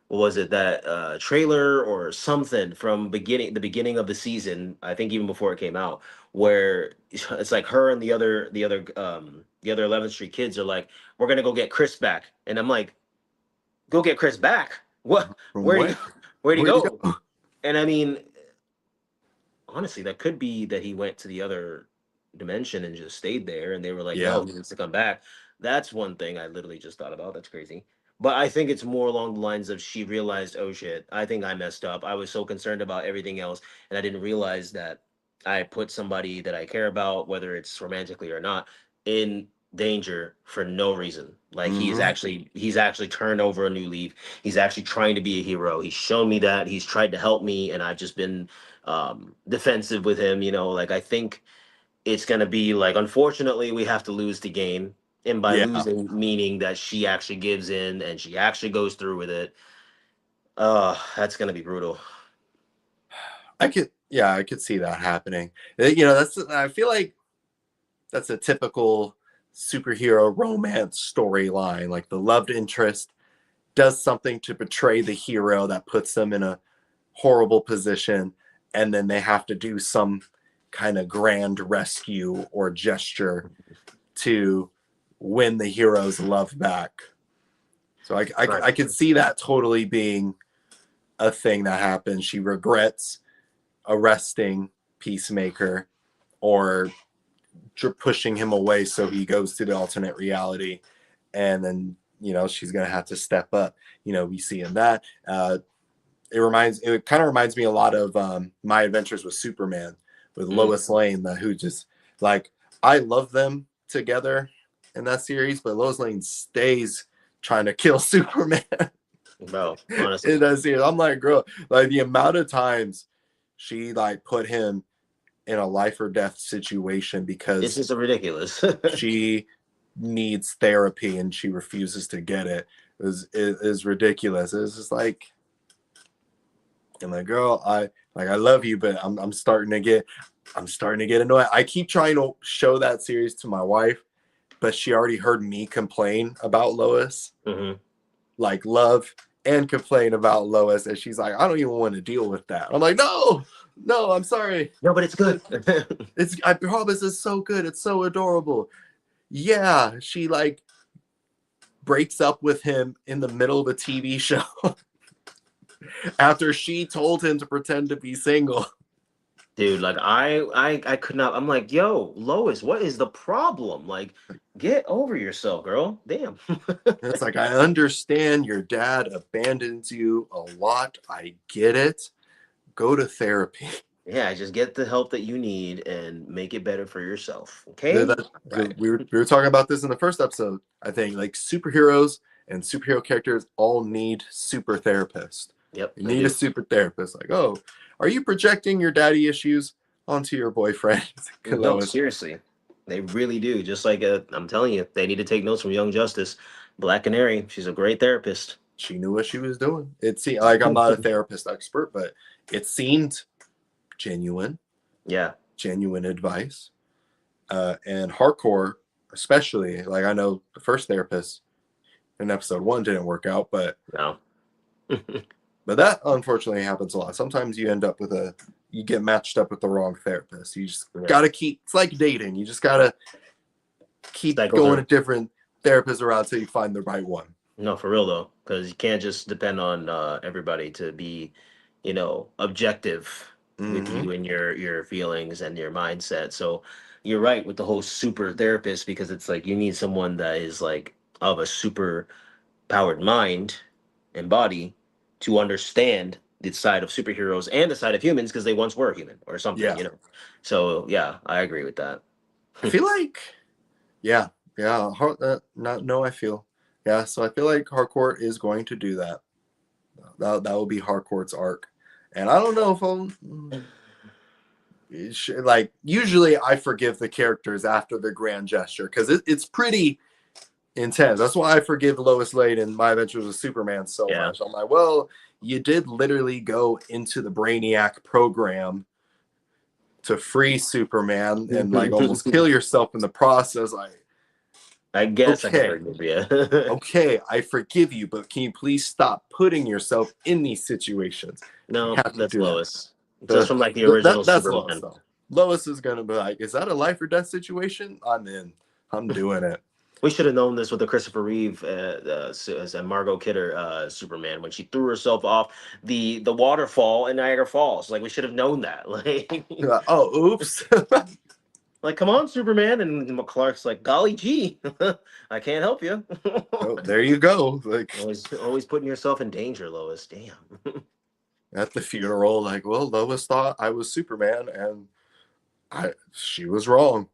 was it, that trailer or something from the beginning of the season, I think even before it came out, where it's like her and the other 11th Street kids are like, we're gonna go get Chris back. And I'm like, go get Chris back? What? Where'd he go? And I mean, honestly, that could be that he went to the other dimension and just stayed there, and they were like, "No, he needs to come back." That's one thing I literally just thought about. That's crazy. But I think it's more along the lines of she realized, "Oh shit, I think I messed up. I was so concerned about everything else, and I didn't realize that I put somebody that I care about, whether it's romantically or not, in danger for no reason. Like he's actually turned over a new leaf. He's actually trying to be a hero. He's shown me that. He's tried to help me, and I've just been defensive with him. Like, I think it's gonna be like, unfortunately, we have to lose to gain. And by losing, meaning that she actually gives in and she actually goes through with it. That's gonna be brutal. I could see that happening. I feel like that's a typical superhero romance storyline. Like the loved interest does something to betray the hero that puts them in a horrible position, and then they have to do some kind of grand rescue or gesture to win the hero's love back. So I could see that totally being a thing that happens. She regrets arresting Peacemaker or pushing him away, so he goes to the alternate reality, and then she's gonna have to step up. We see in that it kind of reminds me a lot of My Adventures with Superman with Lois Lane, who just, like, I love them together in that series, but Lois Lane stays trying to kill Superman. Bro, honestly, in that series, I'm like, girl, like the amount of times she like put him in a life or death situation because this is ridiculous. she needs therapy and she refuses to get it is ridiculous. It's just like, I'm like, girl, I love you, but I'm starting to get annoyed. I keep trying to show that series to my wife, but she already heard me complain about Lois, like love and complain about Lois, and she's like, I don't even want to deal with that. I'm like, no, I'm sorry. No, but it's good. I promise it's so good. It's so adorable. Yeah, she like breaks up with him in the middle of a TV show after she told him to pretend to be single. Dude, like I could not. I'm like, yo, Lois, what is the problem? Like, get over yourself, girl. Damn. It's like, I understand your dad abandons you a lot. I get it. Go to therapy. Yeah, just get the help that you need and make it better for yourself. Okay. Right. We were talking about this in the first episode. I think like superheroes and superhero characters all need super therapists. Yep. You need a super therapist. Like, oh, are you projecting your daddy issues onto your boyfriend? No, seriously. They really do. Just like I'm telling you, they need to take notes from Young Justice. Black Canary, she's a great therapist. She knew what she was doing. It seemed like, I'm not a therapist expert, but it seemed genuine. Yeah. Genuine advice. And hardcore, especially, like, I know the first therapist in episode 1 didn't work out, but no. But that unfortunately happens a lot. Sometimes you end up with you get matched up with the wrong therapist. You just gotta keep, it's like dating. You just gotta keep going to different therapists around until you find the right one. No, for real though, because you can't just depend on everybody to be, objective with you and your feelings and your mindset. So you're right with the whole super therapist, because it's like you need someone that is like of a super powered mind and body to understand the side of superheroes and the side of humans, because they once were human or something, So yeah, I agree with that. I feel like, I feel. Yeah, so I feel like Harcourt is going to do that. That will be Harcourt's arc. And I don't know if like, usually I forgive the characters after the grand gesture, because it's pretty intense. That's why I forgive Lois Lane in My Adventures with Superman so much. I'm like, well, you did literally go into the Brainiac program to free Superman and like almost kill yourself in the process. I guess okay. I can forgive you. Okay, I forgive you, but can you please stop putting yourself in these situations? No, that's Lois. That. Just from like the original that's Superman. Lois, though. Lois is gonna be like, is that a life or death situation? I'm in. I'm doing it. We should have known this with the Christopher Reeve and Margot Kidder Superman, when she threw herself off the waterfall in Niagara Falls. Like, we should have known that. Like, oh, oops. Like, come on, Superman. And Clark's like, golly gee, I can't help you. Oh, there you go. Like, always putting yourself in danger, Lois. Damn. At the funeral, like, well, Lois thought I was Superman, and she was wrong.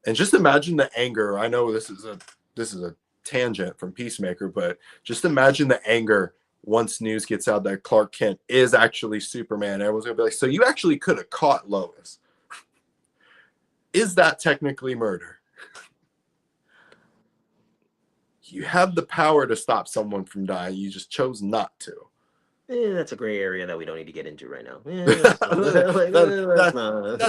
And just imagine the anger. I know this is a tangent from Peacemaker, but just imagine the anger once news gets out that Clark Kent is actually Superman. Everyone's gonna be like, so you actually could have caught Lois. Is that technically murder? You have the power to stop someone from dying. You just chose not to. That's a gray area that we don't need to get into right now. That's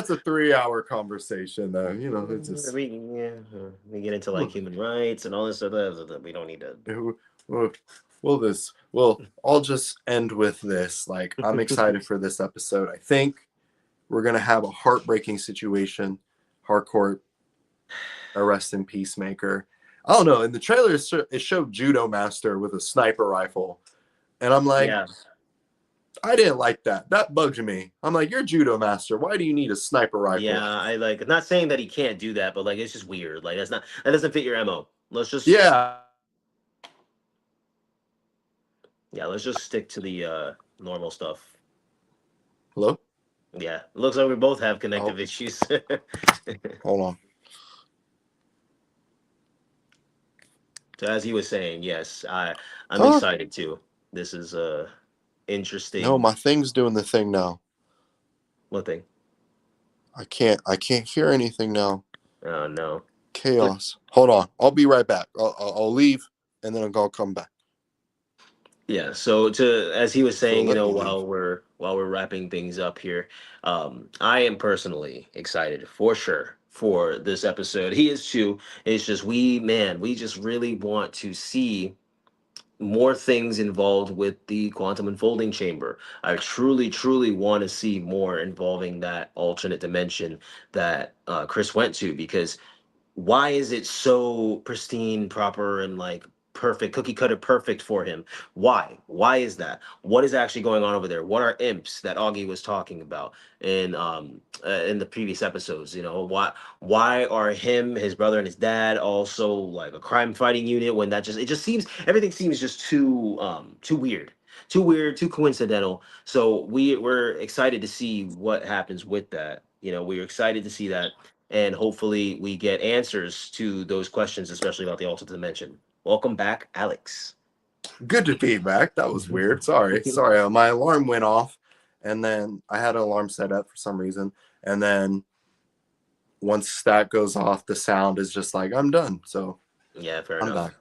a 3-hour conversation, though. It's just... we get into like human rights and all this stuff that we don't need to. I'll just end with this. Like, I'm excited for this episode. I think we're gonna have a heartbreaking situation. Harcourt arresting Peacemaker. I don't know. In the trailer, it showed Judo Master with a sniper rifle, and I'm like, I didn't like that. That bugged me. I'm like, you're Judo Master. Why do you need a sniper rifle? Yeah, I'm not saying that he can't do that, but like, it's just weird. Like, that doesn't fit your MO. Let's just let's just stick to the normal stuff. Hello? Yeah, it looks like we both have connective issues. Hold on. So as he was saying, yes, I'm excited too. This is interesting. No, my thing's doing the thing now. What thing? I can't hear anything now. Oh no. Chaos. Hold on. I'll be right back. I'll leave and then I'll come back. Yeah. So as he was saying, Philippines. while we're wrapping things up here, I am personally excited for sure for this episode. He is too. It's just we just really want to see more things involved with the quantum unfolding chamber. I truly, truly want to see more involving that alternate dimension that Chris went to, because why is it so pristine, proper, and like perfect, cookie cutter perfect for him? Why is that? What is actually going on over there? What are imps that Augie was talking about in the previous episodes? Why are him, his brother, and his dad also like a crime fighting unit, when it just seems, everything seems just too weird, too coincidental. So we're excited to see what happens with that. We're excited to see that, and hopefully we get answers to those questions, especially about the alternate dimension. Welcome back, Alex. Good to be back. That was weird. Sorry. My alarm went off, and then I had an alarm set up for some reason, and then once that goes off, the sound is just like I'm done. So Yeah, fair I'm enough. back.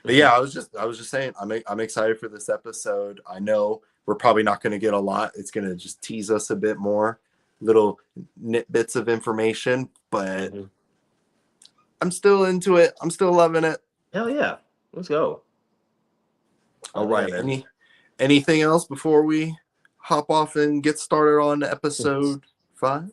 But yeah, I was just saying I'm excited for this episode. I know we're probably not going to get a lot. It's going to just tease us a bit more, little bits of information, but Mhm. I'm still into it. I'm still loving it. Hell yeah, let's go. All Oh yeah, right. man. Anything else before we hop off and get started on episode 5?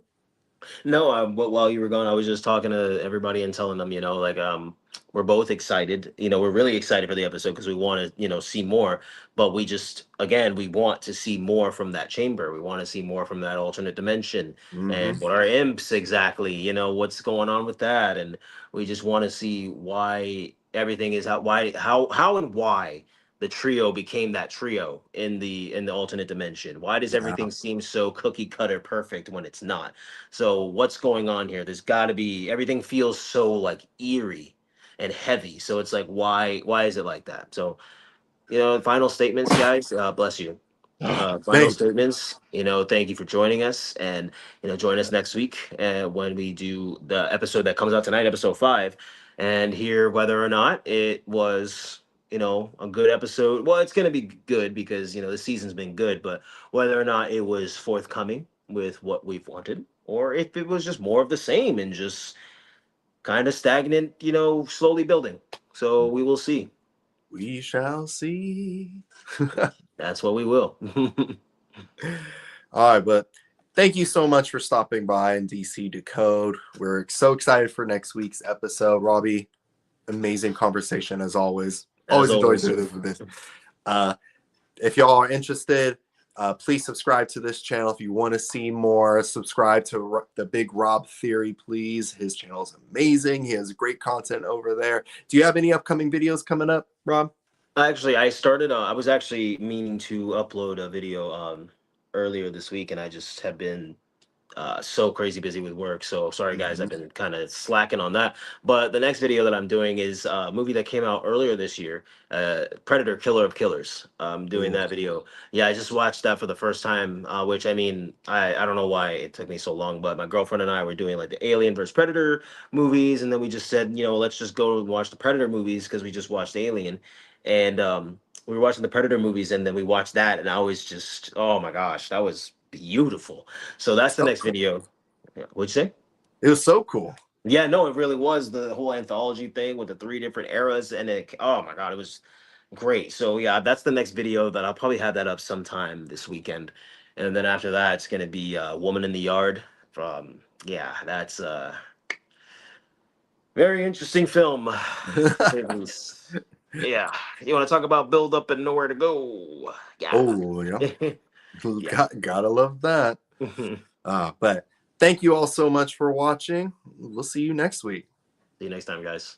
No, while you were gone, I was just talking to everybody and telling them, we're both excited. We're really excited for the episode because we want to, see more. But we just, again, we want to see more from that chamber. We want to see more from that alternate dimension. Mm-hmm. And what are imps exactly? What's going on with that? And we just want to see why everything is how and why the trio became that trio in the alternate dimension. Why does Yeah. everything seem so cookie cutter perfect when it's not? So what's going on here? There's got to be, everything feels so like eerie and heavy. So it's like, why is it like that? So, final statements, guys. Bless you. Final Thanks. statements. Thank you for joining us, and join us next week when we do the episode that comes out tonight, episode 5, and hear whether or not it was a good episode. Well, it's gonna be good because the season's been good, but whether or not it was forthcoming with what we've wanted, or if it was just more of the same and just kind of stagnant, slowly building. So we will see. We shall see. That's what we will. All right, but thank you so much for stopping by in DC Decode. We're so excited for next week's episode. Robbie, amazing conversation as always. As Always enjoy always. doing this with this. If y'all are interested, please subscribe to this channel. If you want to see more, subscribe to the Big Rob Theory, please. His channel is amazing. He has great content over there. Do you have any upcoming videos coming up, Rob? Actually, I started. I was actually meaning to upload a video earlier this week, and I just have been so crazy busy with work. So sorry, guys, I've been kind of slacking on that. But the next video that I'm doing is a movie that came out earlier this year, Predator: Killer of Killers. I'm doing Ooh. that video. Yeah, I just watched that for the first time, which I mean, I don't know why it took me so long, but my girlfriend and I were doing like the Alien versus Predator movies, and then we just said, let's just go and watch the Predator movies because we just watched Alien, and we were watching the Predator movies, and then we watched that, and I was just, oh my gosh, that was beautiful. So that's the So next cool. video. Yeah, what'd you say? It was so cool. Yeah, no, it really was the whole anthology thing with the 3 different eras, and oh my god, it was great. So yeah, that's the next video that I'll probably have that up sometime this weekend, and then after that, it's gonna be Woman in the Yard. From Yeah, that's a very interesting film. To say the least. Yeah, you want to talk about build up and nowhere to go? Yeah, Oh, yeah. yeah. Gotta love that. But thank you all so much for watching. We'll see you next week. See you next time, guys.